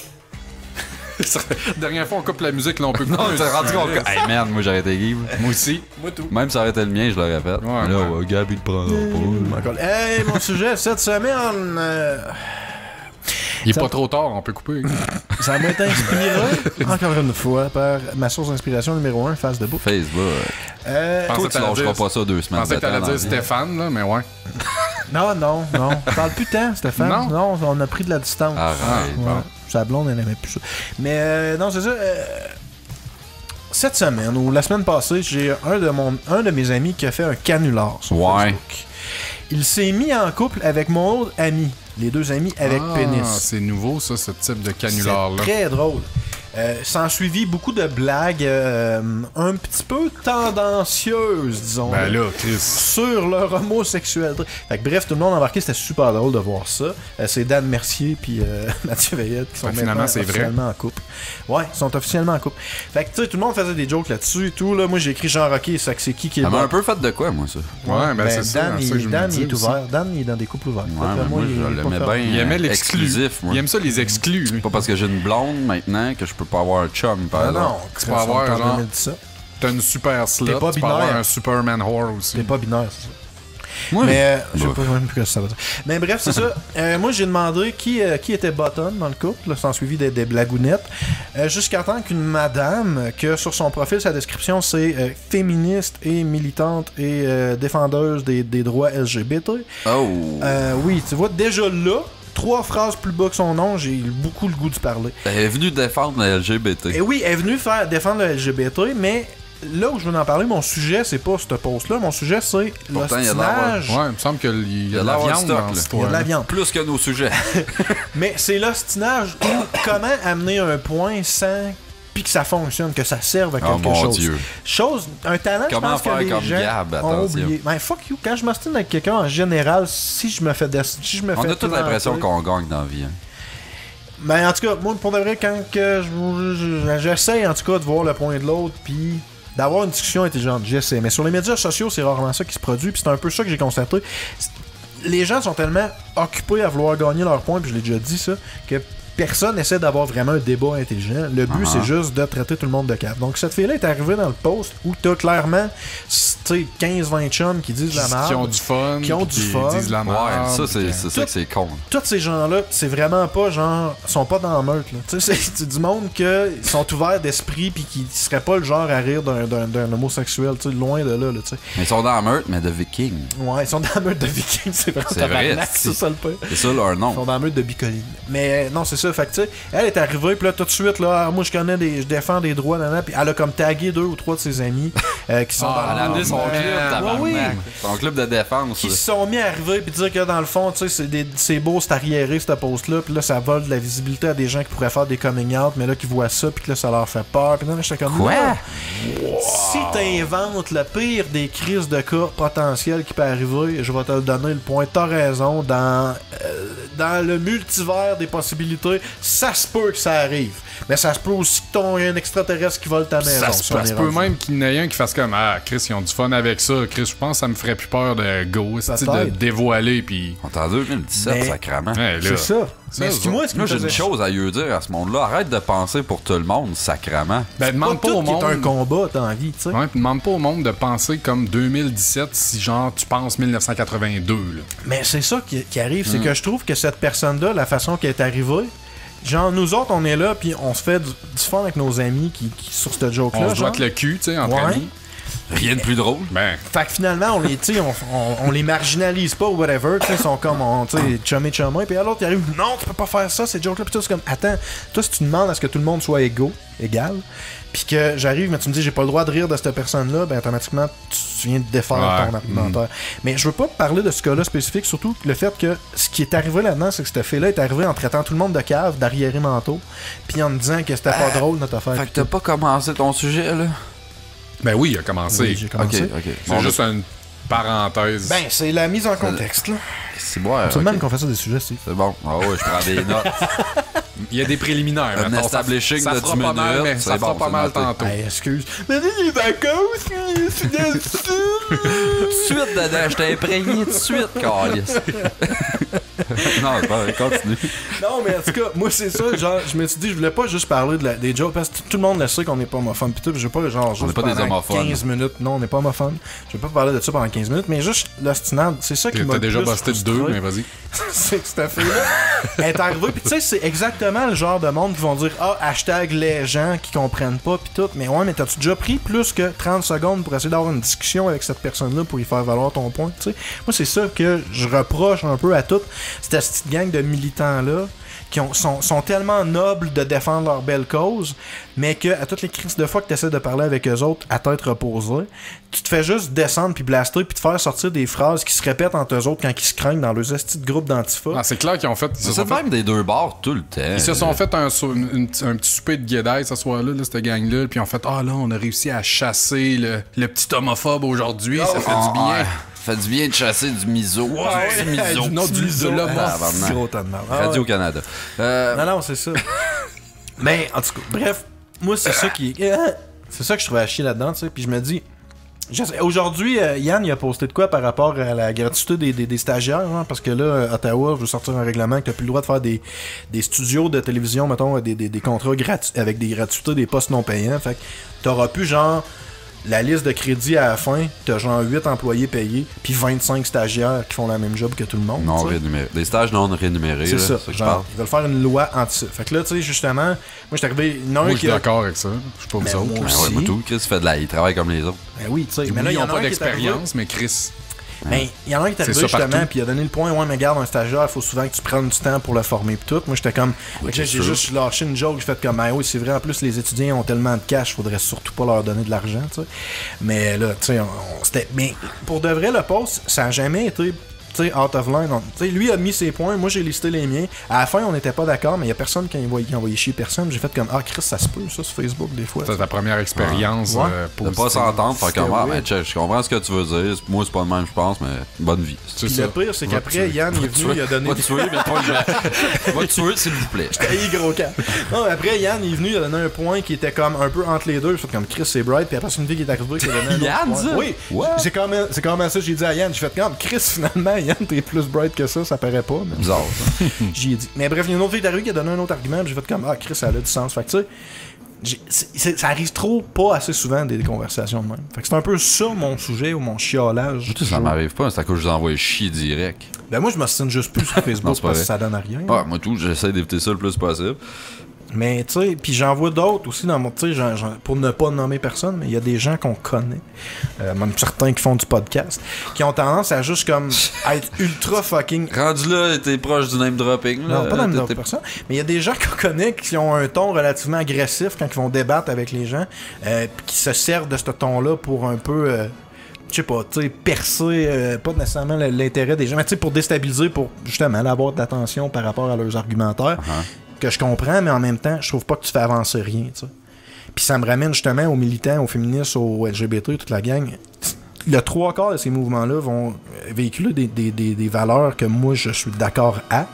Dernière fois, on coupe la musique, là, on peut Non, t'es rendu compte que... Hey, merde, moi, j'aurais été game. Moi aussi. Moi tout. Même si ça aurait été le mien, je l'aurais fait. Ouais, Mais là, ouais. Gab, il le prendra pas. Hey, mon sujet cette semaine, Il est pas trop tard, on peut couper. ça m'a été inspiré, encore une fois, par ma source d'inspiration numéro 1, Face de Bouffe. Facebook. Pensais Toi, que tu t'allais lâcheras dire- pas ça 2 Je semaines. pensais que t'allais de temps dire dans la vie. Stéphane, là, mais ouais. Non. On parle plus tant, Stéphane. Non. Non, on a pris de la distance. Arrête. Ouais. Sa blonde, elle aimait plus ça. Mais non, c'est ça. Cette semaine, ou la semaine passée, j'ai un de mes amis qui a fait un canular sur Ouais. Facebook. Il s'est mis en couple avec mon autre ami. Les deux amis avec pénis. C'est nouveau, ça, ce type de C'est canular-là. très drôle. S'en suivit beaucoup de blagues un petit peu tendancieuses, disons. Ben là, Chris. Sur leur homosexualité. Fait que, bref, tout le monde embarqué, c'était super drôle de voir ça. C'est Dan Mercier puis Mathieu Veillette qui sont finalement, maintenant c'est vrai. officiellement en couple. Ouais, ils sont officiellement en couple. Fait que, tu sais, tout le monde faisait des jokes là-dessus et tout. Là. Moi, j'ai écrit genre, ok, c'est qui est Ça m'a bon. un peu fait de quoi, moi, ça? Ouais, ben c'est ça. Dan, c'est ça que je me Dan dis il est aussi. ouvert. Dan, il est dans des couples ouverts. Ouais, D'après mais moi, il je est l'aimais pas bien. Il aimait l'exclu. Exclusif, moi. Il aime ça, les exclus, lui. Pas parce que j'ai une blonde maintenant que je peux pas avoir un chum, par Ah exemple. non, Tu peux avoir, on genre, jamais dit ça. T'as une super slot, T'es pas tu peux avoir binaire. un Superman whore aussi. T'es pas binaire, c'est ça. Moi, Mais je sais bah. pas même plus ce que ça veut dire. Mais bref, c'est ça. Moi, j'ai demandé qui était bottom dans le couple, là, sans suivi des blagounettes, jusqu'à temps qu'une madame, que sur son profil, sa description, c'est féministe et militante et défendeuse des droits LGBT. Oh! Oui, tu vois, déjà là, 3 phrases plus bas que son nom, j'ai beaucoup le goût de parler. Elle est venue défendre la LGBT. Et oui, elle est venue défendre le LGBT, mais là où je veux en parler, mon sujet, c'est pas ce post-là. Mon sujet, c'est Pourtant, il y a de l'avoir. l'ostinage. Ouais, il me semble qu'il y a de la l'avoir viande stock, dans là. cette Il y a de la histoire. viande. Plus que nos sujets. Mais c'est l'ostinage ou comment amener un point sans puis que ça fonctionne, que ça serve à Oh quelque mon chose. Dieu. Un talent, je Comment pense que faire les comme gens Gab, ont attention. oublié. Ben fuck you, quand je m'ostine avec quelqu'un en général, si je me fais On a toute l'impression qu'on gagne dans la vie. Hein. Ben en tout cas, moi pour de vrai, quand que j'essaie en tout cas de voir le point de l'autre puis d'avoir une discussion intelligente, j'essaie. Mais sur les médias sociaux, c'est rarement ça qui se produit, puis c'est un peu ça que j'ai constaté. Les gens sont tellement occupés à vouloir gagner leur point, puis je l'ai déjà dit ça, que personne essaie d'avoir vraiment un débat intelligent. Le but, c'est juste de traiter tout le monde de cave. Donc, cette fille-là est arrivée dans le post où t'as clairement 15-20 chums qui disent la merde. Qui ont du fun. Qui ont du fun. disent la merde. Ouais, ça, c'est ça que c'est con. Tous ces gens-là, c'est vraiment pas genre. Sont pas dans la meute, là. Tu sais, c'est du monde que ils sont ouverts d'esprit puis qui seraient pas le genre à rire d'un homosexuel, tu sais, loin de là, tu sais. Mais ils sont dans la meute, mais de Vikings. Ouais, ils sont dans la meute de Vikings, c'est vrai. C'est vrai, C'est ça le pire. C'est ça leur nom. Ils sont dans la meute de Bicoline. Mais non, c'est ça. Fait que, tu sais, elle est arrivée, puis là, tout de suite, là, moi, je défends des droits, puis elle a comme tagué 2 ou 3 de ses amis qui sont dans Elle a amené son club, tabarnak. oui. Son club de défense. Qui se sont mis à arriver, puis dire que dans le fond, tu sais, c'est beau, c'est arriéré, cette post-là, puis là, ça vole de la visibilité à des gens qui pourraient faire des coming out, mais là, qui voient ça, puis que là, ça leur fait peur. Puis là, j'étais comme. Quoi? Là, si t'inventes le pire des crises de cas potentielles qui peut arriver, je vais te le donner le point. T'as raison, dans le multivers des possibilités, ça se peut que ça arrive. Mais ça se peut aussi que t'as un extraterrestre qui vole ta maison. Ça se peut même qu'il y en ait un qui fasse comme Chris, ils ont du fun avec ça. Chris, je pense que ça me ferait plus peur de go, de dévoiler. Puis. On est en 2017, Mais- sacrément. Ouais, là. C'est ça. Mais Ça, moi, ce qui Moi, me j'ai une faisait chose à lui dire à ce monde-là. Arrête de penser pour tout le monde, sacrément. Ben, pas demande pas tout au qui est un monde. combat, t'as envie, tu sais. Ouais, puis demande pas au monde de penser comme 2017 si genre tu penses 1982. Là. Mais c'est ça qui arrive, c'est que je trouve que cette personne-là, la façon qu'elle est arrivée, genre nous autres, on est là, puis on se fait du fun avec nos amis qui sur cette joke-là. On se genre. doit le cul, tu sais, entre Ouais. amis. Rien de plus drôle. Ben, Fait que finalement, on les, tu sais, on les marginalise pas ou whatever, tu sais, ils sont comme, tu sais, chumé, puis à l'autre, il arrive, non, tu peux pas faire ça, ces jokes-là, puis tout, c'est comme, attends, toi, si tu demandes à ce que tout le monde soit égal, puis que j'arrive, mais tu me dis, j'ai pas le droit de rire de cette personne-là, ben automatiquement, tu viens de défaire Ouais. ton argumentaire. Mais je veux pas parler de ce cas-là spécifique, surtout le fait que ce qui est arrivé là-dedans, c'est que cette fille-là est arrivée en traitant tout le monde de cave, d'arriérés mentaux, puis en me disant que c'était pas drôle notre affaire. Fait que t'as pas commencé ton sujet, là? ben oui, il a commencé. Oui, j'ai commencé. Ok. C'est Bon, juste une parenthèse. Ben, c'est la mise en contexte, là. c'est bon. C'est ok. même qu'on fait ça des sujets, Steve. C'est bon. Ah ouais, je prends des notes. Il y a des préliminaires. Un mettons, establishing ça de fera 10 pas mal, minutes, mais c'est ça fera bon, pas c'est mal noté. tantôt. Hey, excuse. Mais les vacances, c'est Tout de suite dedans, je t'ai imprégné tout de suite, calice. Non, c'est pas vrai, continue. Non, mais en tout cas, moi, c'est ça. Genre, je me suis dit, je voulais pas juste parler des jokes parce que tout le monde le sait qu'on n'est pas homophobe. Pis tout, je veux pas, genre, juste n'est pas des pendant homophones. 15 minutes. Non, on n'est pas homophobe. Je vais pas parler de ça pendant 15 minutes, mais juste l'ostinade, c'est ça qui m'a. T'as déjà plus busté de frustré. 2, mais vas-y. C'est que cette fille-là est arrivée. Pis tu sais, c'est exactement le genre de monde qui vont dire hashtag les gens qui comprennent pas, pis tout. Mais ouais, mais t'as-tu déjà pris plus que 30 secondes pour essayer d'avoir une discussion avec cette personne-là pour y faire valoir ton point, tu sais? Moi, c'est ça que je reproche un peu à toute cette petite gang de militants-là qui sont tellement nobles de défendre leur belle cause, mais que à toutes les crises de fois que tu essaies de parler avec eux autres à tête reposée, tu te fais juste descendre puis blaster puis te faire sortir des phrases qui se répètent entre eux autres quand ils se craignent dans leurs petits groupes d'antifa. Ah, c'est clair qu'ils ont fait. Ils se C'est sont fait, même des deux bords tout le temps. ils se sont fait un petit souper de guédaille ce soir-là, là, cette gang-là, puis ils ont fait là, on a réussi à chasser le petit homophobe aujourd'hui, ça fait du bien. Ouais. Ça fait du bien de chasser du miso. Du petit miso. Non, de l'homme. C'est gros tas de merde. Radio-Canada. Non, c'est ça. Mais, en tout cas, bref, moi, c'est ça qui c'est ça que je trouvais à chier là-dedans, tu sais. Puis je me dis, aujourd'hui, Yann, il a posté de quoi par rapport à la gratuité des stagiaires, hein, parce que là, Ottawa veut sortir un règlement que t'as plus le droit de faire des studios de télévision, mettons, des contrats avec des gratuités, des postes non payants. Fait que t'auras plus, genre, la liste de crédit à la fin, t'as genre 8 employés payés, puis 25 stagiaires qui font la même job que tout le monde. Non t'sais. rémunérés. Des stages non rémunérés. C'est là, ça. que je Genre, parle. ils veulent faire une loi anti ça. Fait que là, tu sais, justement, moi, j'étais arrivé. Moi, je suis d'accord avec ça. Je suis pas vous autres. moi Ben aussi. ouais, moi tout. Chris fait il travaille comme les autres. Ben oui, tu sais. Mais Mais là, il y ils en n'ont a pas un qui est arrivé. d'expérience, mais Chris. Mais il y en a un qui est C'est arrivé ça justement, partout. puis il a donné le point, ouais, mais garde un stagiaire, il faut souvent que tu prennes du temps pour le former pis tout. Moi, j'étais comme, Oui, j'ai c'est sûr. juste lâché une joke, j'ai fait comme, ah oui, c'est vrai, en plus, les étudiants ont tellement de cash, faudrait surtout pas leur donner de l'argent, tu sais. Mais là, tu sais, c'était. Mais pour de vrai, le post, ça a jamais été. Tu sais, out of line. Tu sais, lui a mis ses points, moi j'ai listé les miens. À la fin, on n'était pas d'accord, mais il y a personne qui a envoyé chier personne. J'ai fait comme, Chris, ça se peut, ça, sur Facebook, des fois. C'est ta première expérience Ouais. De positive. pas s'entendre, faire comme C'était mais check, je comprends ce que tu veux dire. Moi, c'est pas le même, je pense, mais bonne vie. C'est Puis ça. le pire, c'est Va te qu'après, tuer. Yann il est venu, il a donné. Va te tuer, mais pas le Va te tuer, s'il vous plaît. Hey, gros camp. Non, après, Yann il est venu, il a donné un point qui était comme un peu entre les deux. J'ai fait comme Chris, c'est bright. Puis après, c'est une fille qui est arrivée qui a donné un autre Yann, point. ça? Oui. What? C'est quand même ça que j'ai dit à Yann. J'ai fait comme Chris, finalement, Yann, t'es plus bright que ça paraît pas. Mais... Bizarre, ça. J'y ai dit. Mais bref, il y a une autre fille d'arrivée qui a donné un autre argument, puis j'ai fait comme, ah, Chris, ça a du sens. Fait que tu sais, ça arrive pas assez souvent des conversations de même. Fait que c'est un peu ça mon sujet ou mon chiolage. Ça m'arrive pas, c'est à cause que je vous envoie chier direct. Ben moi je m'ostine juste plus sur Facebook Non, c'est pas parce que vrai. ça donne à rien. Ah, moi tout, j'essaie d'éviter ça le plus possible. Mais tu sais, puis j'en vois d'autres aussi dans mon, tu sais, pour ne pas nommer personne, mais il y a des gens qu'on connaît, même certains qui font du podcast, qui ont tendance à juste comme être ultra fucking. Rendu là, t'es proche du name dropping. Là. Non, pas name dropping personne, mais il y a des gens qu'on connaît qui ont un ton relativement agressif quand ils vont débattre avec les gens, puis qui se servent de ce ton-là pour un peu. Je sais pas, tu sais, percer, pas nécessairement l'intérêt des gens, mais tu sais, pour déstabiliser, pour justement avoir de l'attention par rapport à leurs argumentaires. Que je comprends, mais en même temps, je trouve pas que tu fais avancer rien, tu sais. Puis ça me ramène justement aux militants, aux féministes, aux LGBT, toute la gang. Le 3/4 de ces mouvements-là vont véhiculer des valeurs que moi, je suis d'accord à.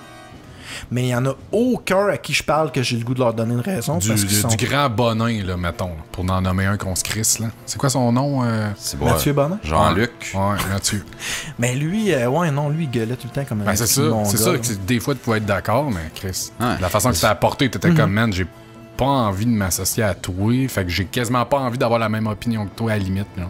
Mais il y en a aucun à qui je parle que j'ai le goût de leur donner une raison. Du grand Bonin, là, mettons, pour en nommer un qu'on se crisse, là. C'est quoi son nom? C'est Mathieu Bonin? Jean-Luc. Ouais, Mathieu. Mais lui, lui, il gueulait tout le temps comme un C'est ça, c'est ça que des fois, tu pouvais être d'accord, mais Chris, Ouais. la façon que ça a apporté, t'étais comme, man, j'ai pas envie de m'associer à toi, fait que j'ai quasiment pas envie d'avoir la même opinion que toi, à la limite, là.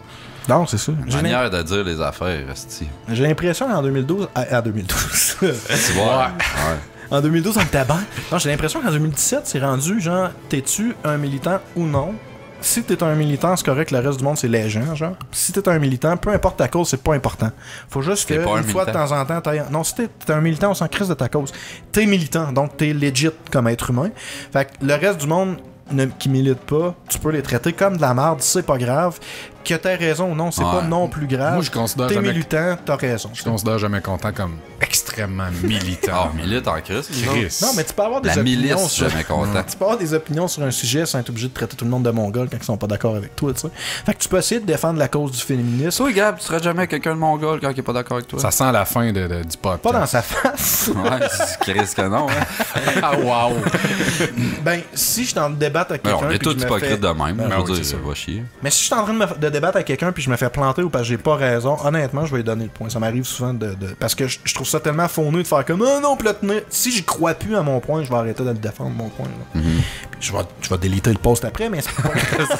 Non, c'est ça. Manière de dire les affaires, esti. J'ai l'impression qu'en 2012... En 2012... C'est bon. Ouais. En 2012, on était bien. Non, j'ai l'impression qu'en 2017, c'est rendu genre, t'es-tu un militant ou non? Si t'es un militant, c'est correct, le reste du monde, c'est les gens, genre. Si t'es un militant, peu importe ta cause, c'est pas important. Faut juste que, une fois de temps en temps, non, si t'es un militant, on s'en crisse de ta cause. T'es militant, donc t'es legit comme être humain. Fait que le reste du monde qui milite pas, tu peux les traiter comme de la merde, c'est pas grave. Que t'aies raison ou non, c'est pas non plus grave. Moi, je considère t'es jamais... militant, t'as raison. Je considère jamais content comme extrêmement militant. Ah, milite en Christ. Chris. Non, mais tu peux avoir des La opinions milice, sur... jamais content. Tu peux avoir des opinions sur un sujet sans être obligé de traiter tout le monde de mongol quand ils sont pas d'accord avec toi, tu sais. Fait que tu peux essayer de défendre la cause du féminisme. Toi, Gab, tu serais jamais quelqu'un de mongol quand il est pas d'accord avec toi. Ça sent la fin du podcast. Pas dans sa face. Ouais, c'est Chris que non, hein. Ah, wow! Ben, si je suis en débattre avec Ben, quelqu'un... on est puis que tous je me hypocrites fais- de même. Ben, je oui, veux c'est dire, ça. va chier. Mais si je suis en train de débattre avec quelqu'un puis je me fais planter ou parce que j'ai pas raison, honnêtement, je vais lui donner le point. Ça m'arrive souvent parce que je trouve ça tellement fauneux de faire comme non, puis là, tenir. Si j'y crois plus à mon point, je vais arrêter de le défendre, mon point. Là. Puis je vais déliter le post après, mais c'est pas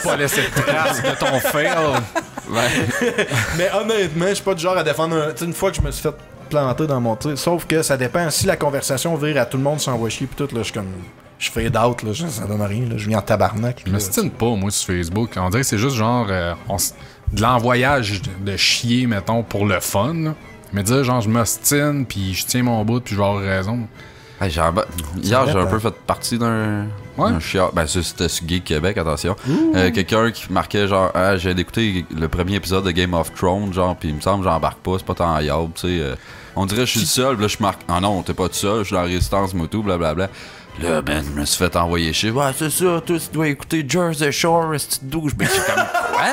Pas laisser de trace de ton fail. Mais honnêtement, je suis pas du genre à défendre tu sais, une fois que je me suis fait planter dans mon tir. Sauf que ça dépend. Si la conversation vire à tout le monde s'envoie chier puis tout, là, je suis comme. Je fade out, là, ça donne rien, là. Je viens en tabarnak. Je me stine pas, moi, sur Facebook. On dirait que c'est juste genre de l'envoyage de chier, mettons, pour le fun. Là. Mais dire, genre, je m'ostine, puis je tiens mon bout, puis je vais avoir raison. Hey, hier, j'ai un peu fait partie d'un chiard. Ben, ça, c'était sur Geek Québec, attention. Quelqu'un qui marquait, genre, j'ai d'écouter le premier épisode de Game of Thrones, genre, puis il me semble, j'embarque pas, c'est pas tant yab, tu sais. On dirait que je suis le seul, puis là, je marque, ah non, t'es pas tout seul, je suis dans la résistance moto, blablabla. Là, ben, je me suis fait envoyer chez. Ouais, c'est ça, toi, tu dois écouter Jersey Shore, cette douche. Ben, j'ai comme, quoi?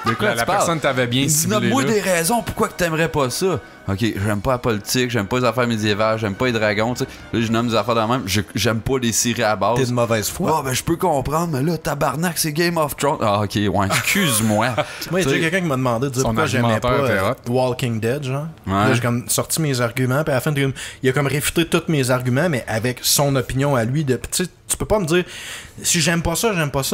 De quoi La tu parles? personne t'avait bien ciblé. Nomme-moi là. des raisons pourquoi que t'aimerais pas ça. Ok, j'aime pas la politique, j'aime pas les affaires médiévales, j'aime pas les dragons, tu sais. Là, je nomme des affaires de la même, j'aime pas les séries à base. T'es de mauvaise foi. Ah, ben, je peux comprendre, mais là, tabarnak, c'est Game of Thrones. Ah, ok, ouais, excuse-moi. Moi, il y a Tu sais, déjà quelqu'un qui m'a demandé de dire Son pourquoi j'aimais pas argumentaire était Walking Dead, genre. Ouais. Là, j'ai comme sorti mes arguments, puis à la fin, il a comme réfuté tous mes arguments, mais avec son opinion à lui. Tu sais, tu peux pas me dire, si j'aime pas ça,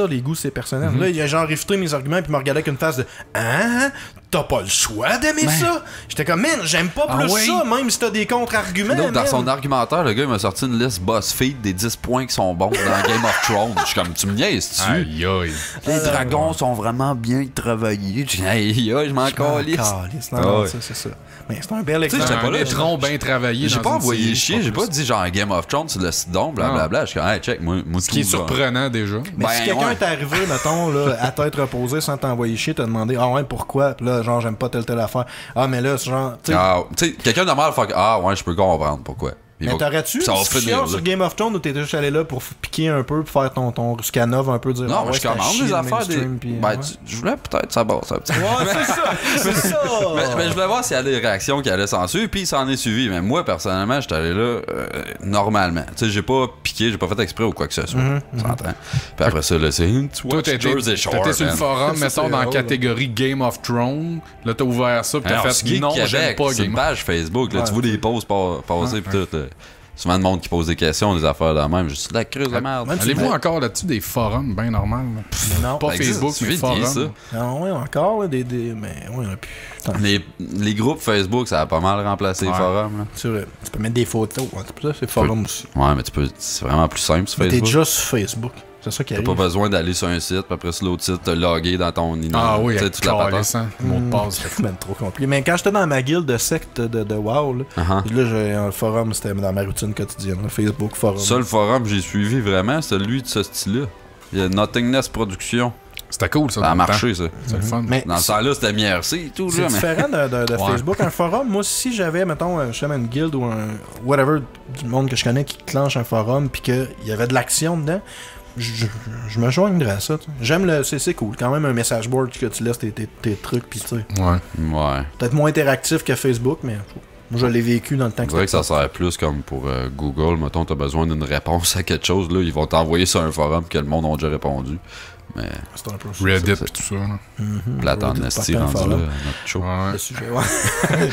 les goûts, c'est personnel. Là, il a genre réfuté mes arguments, puis il me regardait avec une face de hein? T'as pas le choix d'aimer ça? J'étais comme, man, j'aime pas plus ça, même si t'as des contre-arguments. donc, dans man. son argumentaire, le gars, il m'a sorti une liste BuzzFeed des 10 points qui sont bons dans Game of Thrones. Je suis comme, tu me niaises-tu? Aïe, aïe. Les dragons sont vraiment bien travaillés. Je dis, aïe, aïe, je m'en calisse. Non, ouais. c'est ça. Mais c'est un bel Tu sais, exemple. j'étais pas Un là, étron bien travaillé. J'ai dans pas une envoyé série, chier, pas j'ai plus. pas dit genre Game of Thrones, c'est le sidon, blablabla. Je suis comme, hey, check, moi Ce qui est surprenant déjà. Mais si Ben, quelqu'un ouais. est arrivé, mettons, là, à tête reposée sans t'envoyer chier, t'as demandé, ah ouais, pourquoi? Puis là, genre, j'aime pas telle affaire. Ah, mais là, c'est genre, tu sais, Ah, tu sais, quelqu'un de mal fait que, ah ouais, je peux comprendre pourquoi. Il Mais va- t'aurais-tu ça une va discussion finir, sur là. Game of Thrones où t'étais juste allé là pour piquer un peu, pour faire ton scanov un peu, dire Non, ah moi, ouais, je commande c'était des chier, affaires des. mainstream, puis, Ben, ouais. je voulais peut-être savoir ça. Ouais, c'est ça, c'est ça. Mais je voulais voir s'il y a des réactions qui allaient s'en suivre, puis il s'en est suivi. Mais moi, personnellement, j'étais allé là normalement. Tu sais, j'ai pas piqué, j'ai pas fait exprès ou quoi que ce soit. Tu entends? Puis après ça, là, c'est Toi, t'étais sur le forum, Ça, mettons, c'est dans la drôle, catégorie Game of Thrones. Là, t'as ouvert ça, pis t'as Alors, fait Geek non, Québec, j'aime pas c'est une Game of page Facebook. Là, Ouais. tu vois des posts passer, pis tout. Là. Souvent, de monde qui pose des questions, des affaires de la même. Je suis la creuse de merde. Même Allez-vous Mais- encore là-dessus des forums bien normal? Là? Non, Pas Ça existe, Facebook, c'est mais vite dit, forum. non, ouais, encore, là, mais ouais, on a plus. Attends, Les groupes Facebook, ça a pas mal remplacé les Ouais. forums. Là. c'est vrai. Tu peux mettre des photos, hein, c'est pour ça, c'est forum aussi. Ouais, mais c'est vraiment plus simple sur Mais t'es Facebook. déjà sur Facebook. C'est ça qui T'as arrive. pas besoin d'aller sur un site, puis après sur l'autre site, te loguer dans ton email. Ah oui, Tu sais, toute la patente. calissant, mot de passe. C'est même trop compliqué. Mais quand j'étais dans ma guilde de secte de WoW, là, Uh-huh. là j'ai un forum, c'était dans ma routine quotidienne. Là, Facebook, forum. Le seul forum que j'ai suivi vraiment, c'est celui de ce style-là. Il y a Nothingness Production. C'était cool, ça. Ça a dans le marché, ça. temps. C'est le fun. Mais Dans ce temps-là, c'était MRC et tout. c'est Là, mais... différent de Ouais. Facebook. Un forum, moi, si j'avais, mettons, je sais, une guilde ou un whatever du monde que je connais qui clenche un forum puis qu'il y avait de l'action dedans, je me joindrais à ça. Tu sais. J'aime le. C'est cool. Quand même un message board que tu laisses tes trucs puis tu sais. Ouais. Ouais. Peut-être moins interactif que Facebook, mais moi je l'ai vécu dans le temps On que dirait que ça c'était sert plus comme pour Google. Mettons, t'as besoin d'une réponse à quelque chose. Là, ils vont t'envoyer sur un forum que le monde a déjà répondu. Mais c'est un peu ça. Reddit c'est- pis tout ça. Là. Platon Reddit, Nasty partant rendu forum. là, notre show. Ouais. Le sujet, ouais.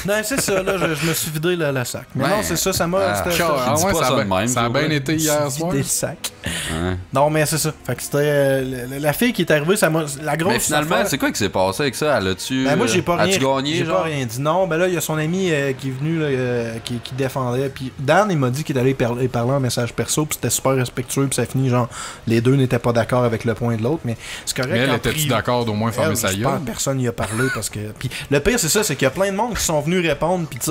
Non, c'est ça, là, je me suis vidé la sac. Mais Ouais. non, c'est ça, ça m'a. Ah, c'était- Ah dis ouais, pas ça de même, ça a toi, bien ouais. été hier soir. Vidé le sac. Hein? Non, mais c'est ça. Fait que c'était. La fille qui est arrivée, ça m'a. La grosse. Mais finalement, affaire- c'est quoi qui s'est passé avec ça? Elle a-tu. Ben moi j'ai pas rien As-tu gagné, j'ai genre? pas rien dit. Non, ben là il y a son ami qui est venu là, qui défendait puis Dan il m'a dit qu'il est allé parler en message perso puis c'était super respectueux puis ça finit genre les deux n'étaient pas d'accord avec le point de l'autre mais c'est correct. Mais elle en était-tu privé. d'accord d'au moins fermer Elle, sa j'espère gueule? que personne n'y a parlé parce que puis le pire c'est ça c'est qu'il y a plein de monde qui sont venus répondre puis tu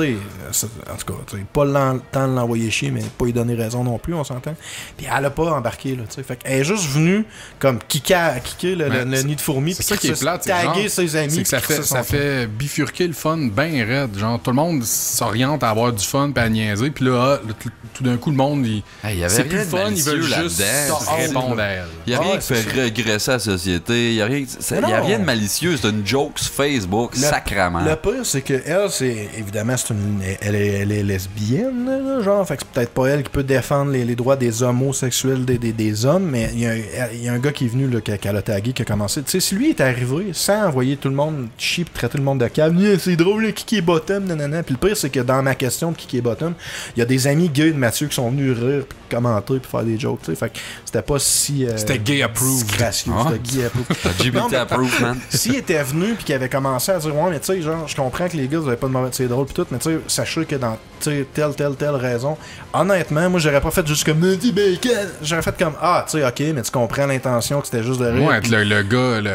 sais en tout cas tu sais pas le temps de l'envoyer chier mais pas lui donner raison non plus on s'entend puis elle a pas embarqué là tu sais fait qu'elle est juste venue comme kicker Mais le nid de fourmi c'est puis ça qui est plate, c'est taguer genre, ses amis C'est que ça puis fait, son ça camp. fait bifurquer le fun bien raide. Genre, tout le monde s'oriente à avoir du fun pis à niaiser. Puis là, tout d'un coup, le monde, Hey, y avait c'est rien plus de fun. Ils veulent malicieux juste là-dedans. répondre à elle. Il n'y a Ah rien ouais, qui c'est fait régresser la société. Il n'y a, rien... y a non. rien de malicieux. C'est une joke sur Facebook, sacrament. Le pire, c'est que elle, c'est évidemment, elle est lesbienne, là, genre. Fait que c'est peut-être pas elle qui peut défendre les droits des homosexuels des hommes, mais il y a un gars qui est venu, là, qu'elle a tagué, qui a commencé. Tu sais, si lui est arrivé sans envoyer tout le monde chier pis traiter le monde de câble, c'est drôle, là, qui est bottom, nanana. Puis le pire, c'est que dans ma question de qui est bottom, il y a des amis gays de Mathieu qui sont venus rire, pis commenter, puis faire des jokes, tu sais. Fait que c'était pas si. C'était gay approved. disgracieux, Ah. C'était gay approved. LGBT Non, mais- approved, man. S'il était venu puis qu'il avait commencé à dire ouais mais tu sais genre je comprends que les gars vous avez pas de mauvais c'est drôle pis tout mais tu sais sachez que dans tu sais telle raison honnêtement moi j'aurais pas fait juste comme dis bacon j'aurais fait comme ah tu sais ok mais tu comprends l'intention que c'était juste de rire Moi, puis- être le gars,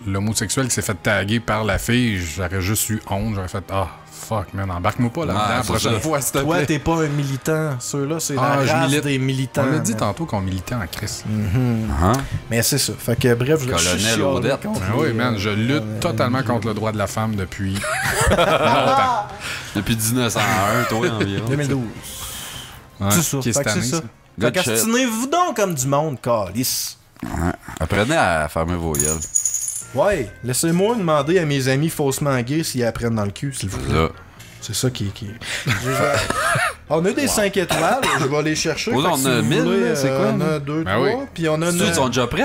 l'homosexuel qui s'est fait taguer par la fille, j'aurais juste eu honte. J'aurais fait ah fuck man, embarque-moi pas là-dedans Ouais, la c'est prochaine ça. fois, s'il te toi plaît. t'es pas un militant ceux-là c'est Ah, la je race milite. des militants On l'a dit man. tantôt qu'on militait en Christ. Hein? mais c'est ça fait que bref je Colonel suis chialé Odette. contre Ah oui, les, man, je lutte totalement contre le droit de la femme depuis longtemps. Depuis 1901, toi, environ. 2012 Ouais, c'est ça qui est fait cette que c'est année, ça ça. fait Good shit. qu'astinez-vous donc comme du monde calice. Apprenez à fermer vos gueules. Ouais, laissez-moi demander à mes amis faussement gays s'ils apprennent dans le cul, s'il vous plaît. Là. C'est ça qui. On a des 5 étoiles, je vais les chercher. Oh, Fait que on si a vous 1000, voulez, là, c'est quoi, On là? a 2, Ben 3, oui. puis on a Ceux ils sont déjà prêts?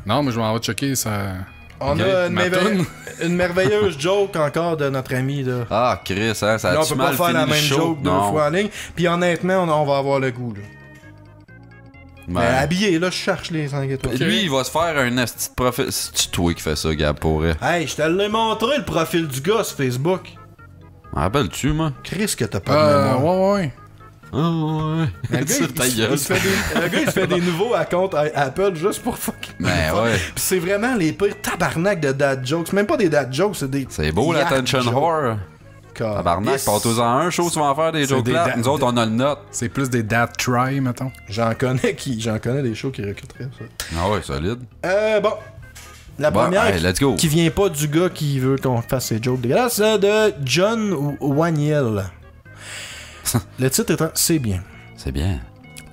Non, mais je m'en vais checker ça. on Ok, a ma toune. une merveilleuse joke encore de notre ami. Là. Ah, Chris, hein, ça Là, on a-tu peut pas mal faire fini la le même show? joke deux fois en ligne. Puis honnêtement, on va avoir le goût. Là. Ben, Mais habillé, là, je cherche les 5 étoiles. Lui, il va se faire un esti de profil. C'est toi qui fais ça, Gab, pour vrai. Hey, je te l'ai montré le profil du gars sur Facebook. M'en rappelles-tu, moi? Chris, que t'as pas de mémoire. Ouais. Ah, ouais. Le gars, Ça, ta gueule. il se fait le gars, il se fait des nouveaux comptes Apple juste pour fucking. Ben ouais. Pis c'est vraiment les pires tabarnak de dad jokes. C'est même pas des dad jokes, c'est des. C'est beau, yark l'attention jokes. whore. Tabarnak, Yes. partez-en un show, tu vas en faire des jokes des plates. da- Nous autres, on a le note. C'est plus des dad try, mettons. J'en connais des shows qui recruteraient ça. Ah ouais, solide. Bon. La Bon, première hey, let's go. qui vient pas du gars qui veut qu'on fasse ses jokes dégueulasses, de John Waniel. Le titre étant C'est bien. C'est bien.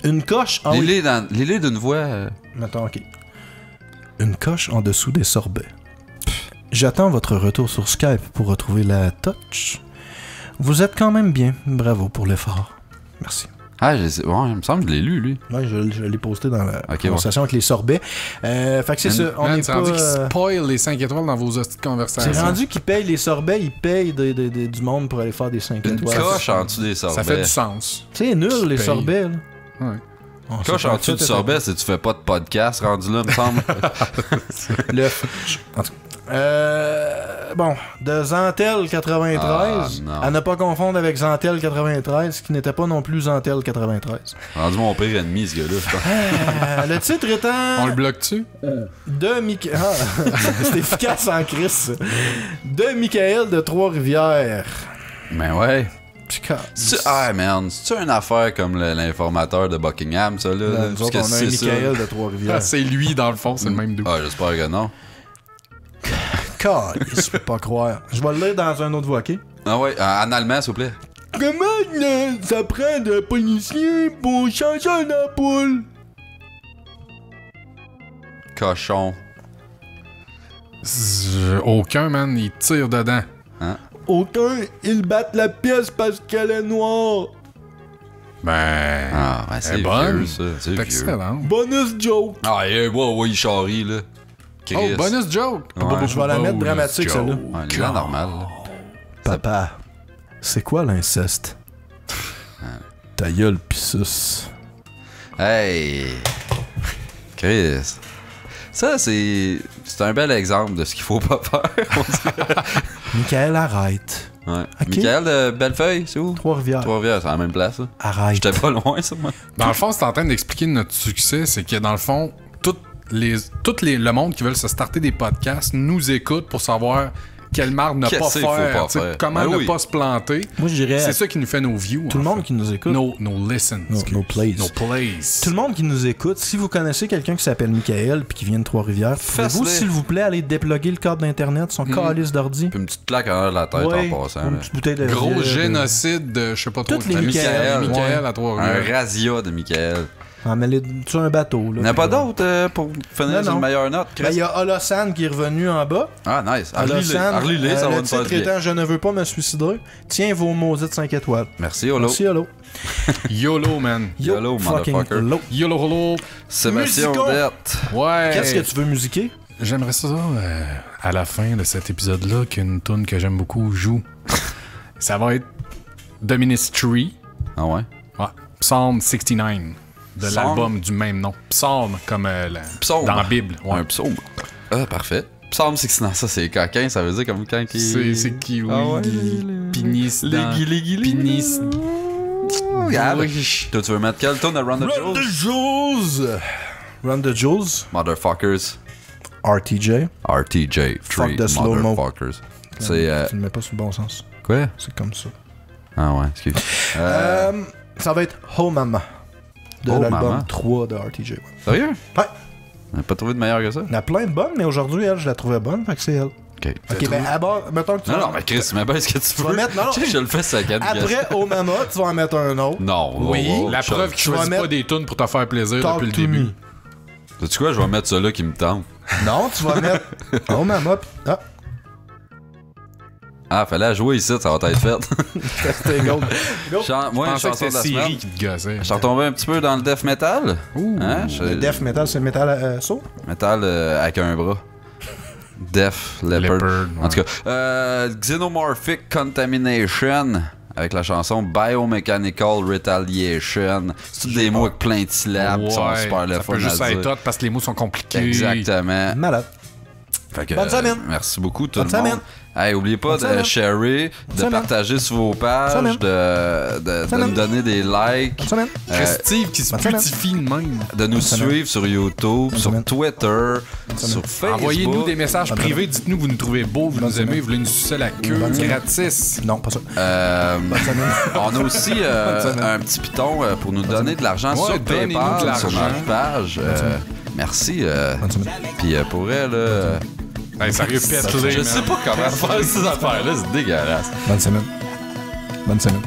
Une coche en... Lis-les d'une voix... Mettons, ok. Une coche en dessous des sorbets. J'attends votre retour sur Skype pour retrouver la touch. Vous êtes quand même bien. Bravo pour l'effort. Merci. Ah, il me semble que je l'ai lu, lui. Ouais, je l'ai posté dans la Ok, conversation avec les sorbets. Fait que c'est ça. On est C'est rendu pas... qu'il spoil les 5 étoiles dans vos hosties de conversation. C'est rendu qu'ils payent les sorbets, ils payent du monde pour aller faire des 5 Une étoiles. coche en dessous des sorbets. Ça fait du sens. C'est nul, les payes. sorbets. Là. Ouais. On Coche s'est en pas dessous du fait, sorbet, c'est que tu fais pas de podcast rendu là, me semble. Le... En tout cas. Bon, de Zantel 93, Ah, non. à ne pas confondre avec Zantel 93, qui n'était pas non plus Zantel 93. Rendu mon pire ennemi, ce gars-là, je pense. Le titre étant On le bloque-tu? de Michael. Ah, c'est efficace en crise. De Michael de Trois-Rivières. Mais ouais. Putain. Ah, man, c'est-tu une affaire comme l'informateur de Buckingham, ça, là? Nous Parce autres, que on a un c'est ça. Michael de Ah, Trois-Rivières. c'est lui, dans le fond, c'est le même doux. Ah, j'espère que non. Je peux pas croire. Je vais le lire dans un autre voix, ok? Ah ouais, en allemand, s'il vous plaît. Comment ça prend de policier pour changer une ampoule? Cochon. Aucun, man, il tire dedans. Aucun, ils battent la pièce parce qu'elle est noire. Ben. Ah, ouais, c'est Elle est bonne. vieux, ça. C'est C'est vieux. excellent. Bonus joke. Ah, ouais, il charrie, là. Oh, Chris. bonus joke! Ouais. Je vais la mettre Bonus dramatique, joke. celle-là. Ouais, les gens normal, là. Papa, c'est quoi l'inceste? Ta gueule, pis sus. Hey! Chris. Ça, c'est un bel exemple de ce qu'il faut pas faire, on dirait. Michael, arrête. Ouais. Ok. Michael de Bellefeuille, c'est où? Trois-Rivières. Trois-Rivières, c'est à la même place, là. Arrête. J'étais pas loin, ça, moi. Dans le fond, c'est en train d'expliquer notre succès, c'est que dans le fond, tout le monde qui veulent se starter des podcasts nous écoute pour savoir quelle marque ne Qu'est-ce pas qu'il faut faire, pas t'sais, faire. comment Ben ne oui. pas se planter. Moi, je dirais C'est ça qui nous fait nos views. tout le en monde fait. qui nous écoute. Nos listens. Nos plays. Nos plays. Tout le monde qui nous écoute, si vous connaissez quelqu'un qui s'appelle Michael puis qui vient de Trois-Rivières, pouvez-vous, Faites-le. s'il vous plaît, aller déploguer le câble d'Internet, son calice d'ordi? Puis une petite claque en l'air de la tête Ouais, en passant. une là. petite bouteille de Gros de- génocide de je sais pas trop. Toutes les de Michael, Michael ouais. à Trois-Rivières. Un razzia de Michael. Ah, mais sur un bateau. Là, Il n'y en a pas puis là. d'autres pour finir Non, sur non. une meilleure note, Ben, il Chris? y a Holosan qui est revenu en bas. Ah, nice. Holosan, Arlis-les, ça va le nous faire titre du bien. étant Je ne veux pas me suicider. Tiens vos maudites 5 étoiles. Merci, Olo. Merci, hello. YOLO, man. YOLO, fucking motherfucker. hello. YOLO, holo. Sébastien Musicon. Odette. Ouais. Qu'est-ce que tu veux musiquer? J'aimerais ça, à la fin de cet épisode-là, qu'une tune que j'aime beaucoup joue. Ça va être The Ministry. Ah ouais? Ouais. Psalm 69. De Psalm? l'album du même nom. Psalm, comme Psaume. dans la Bible. Ouais. Un psaume. Ah, parfait. Psaume 69, ça c'est coquin, ça veut dire comme quand il... C'est qui, oui. Ah ouais, Pinis dans... les Pinis... Regarde. Oui. Toi, tu veux mettre quel tune à Run the Run the Jewels? Jules! Run the Jules. Motherfuckers. RTJ. RTJ. Fuck 3 the slow-mo. Motherfuckers. C'est... Tu ne mets pas sur le bon sens. Quoi? C'est comme ça. Ah ouais, excuse. Ça va être Oh Mama. De Oh l'album Mama. 3 de RTJ. Ouais. Sérieux? Ouais. On n'a pas trouvé de meilleur que ça? Il y en a plein de bonnes, mais aujourd'hui, elle, je la trouvais bonne, fait que c'est elle. Ok. Ok, ben, à bord, mettons que tu Non, vas- non, mais Chris, mais ben, est-ce que tu vas veux? mettre- non. Tu sais, je le fais ça Après Oh Mama, tu vas en mettre un autre. Non, Oui. La preuve qu'il Tu vas choisit mettre pas des tunes pour te faire plaisir Talk depuis le to début. me. Sais-tu quoi? Je vais mettre ça là qui me tente. Non, tu vas mettre Oh Mama, pis... Ah, Ah, fallait la jouer ici, ça va être fait. c'était gold. Go. Moi, Je une pensais que chanson de la c'était semaine. Siri qui te gossait. Je suis retombé un petit peu dans le death metal. Hein? Le death metal, c'est le metal saut? Metal avec un bras. Def Leopard. Leopard, En tout cas, Xenomorphic Contamination avec la chanson Biomechanical Retaliation. C'est tous des mots avec plein de syllabes qui sont super le ça fun peut juste à être dire. hot parce que les mots sont compliqués. Exactement. Malade. Fait que, Bonne semaine. merci beaucoup tout Bonne le monde. semaine. Hey, oubliez pas Bonne de semaine. sharer, de semaine. partager sur vos pages, Bonne de semaine. me donner des likes, Bonne semaine. Steve qui se bonne semaine. putifie de même. de nous semaine. suivre sur YouTube, sur semaine. Twitter, sur Facebook. Envoyez-nous des messages Bonne privés. Dites-nous que vous nous trouvez beaux, vous Bonne nous aimez, semaine. vous voulez nous sucer la queue Bonne semaine. gratis. Non, pas ça. Bonne semaine. On a aussi semaine. un petit piton pour nous donner de l'argent Ouais, sur donnez-nous de PayPal, l'argent. sur notre page. Merci. Bonne semaine. Puis pour elle, là, Hey, sérieux, pète-les, je man. sais pas comment faire ces affaires-là, c'est dégueulasse. Bonne semaine. Bonne semaine.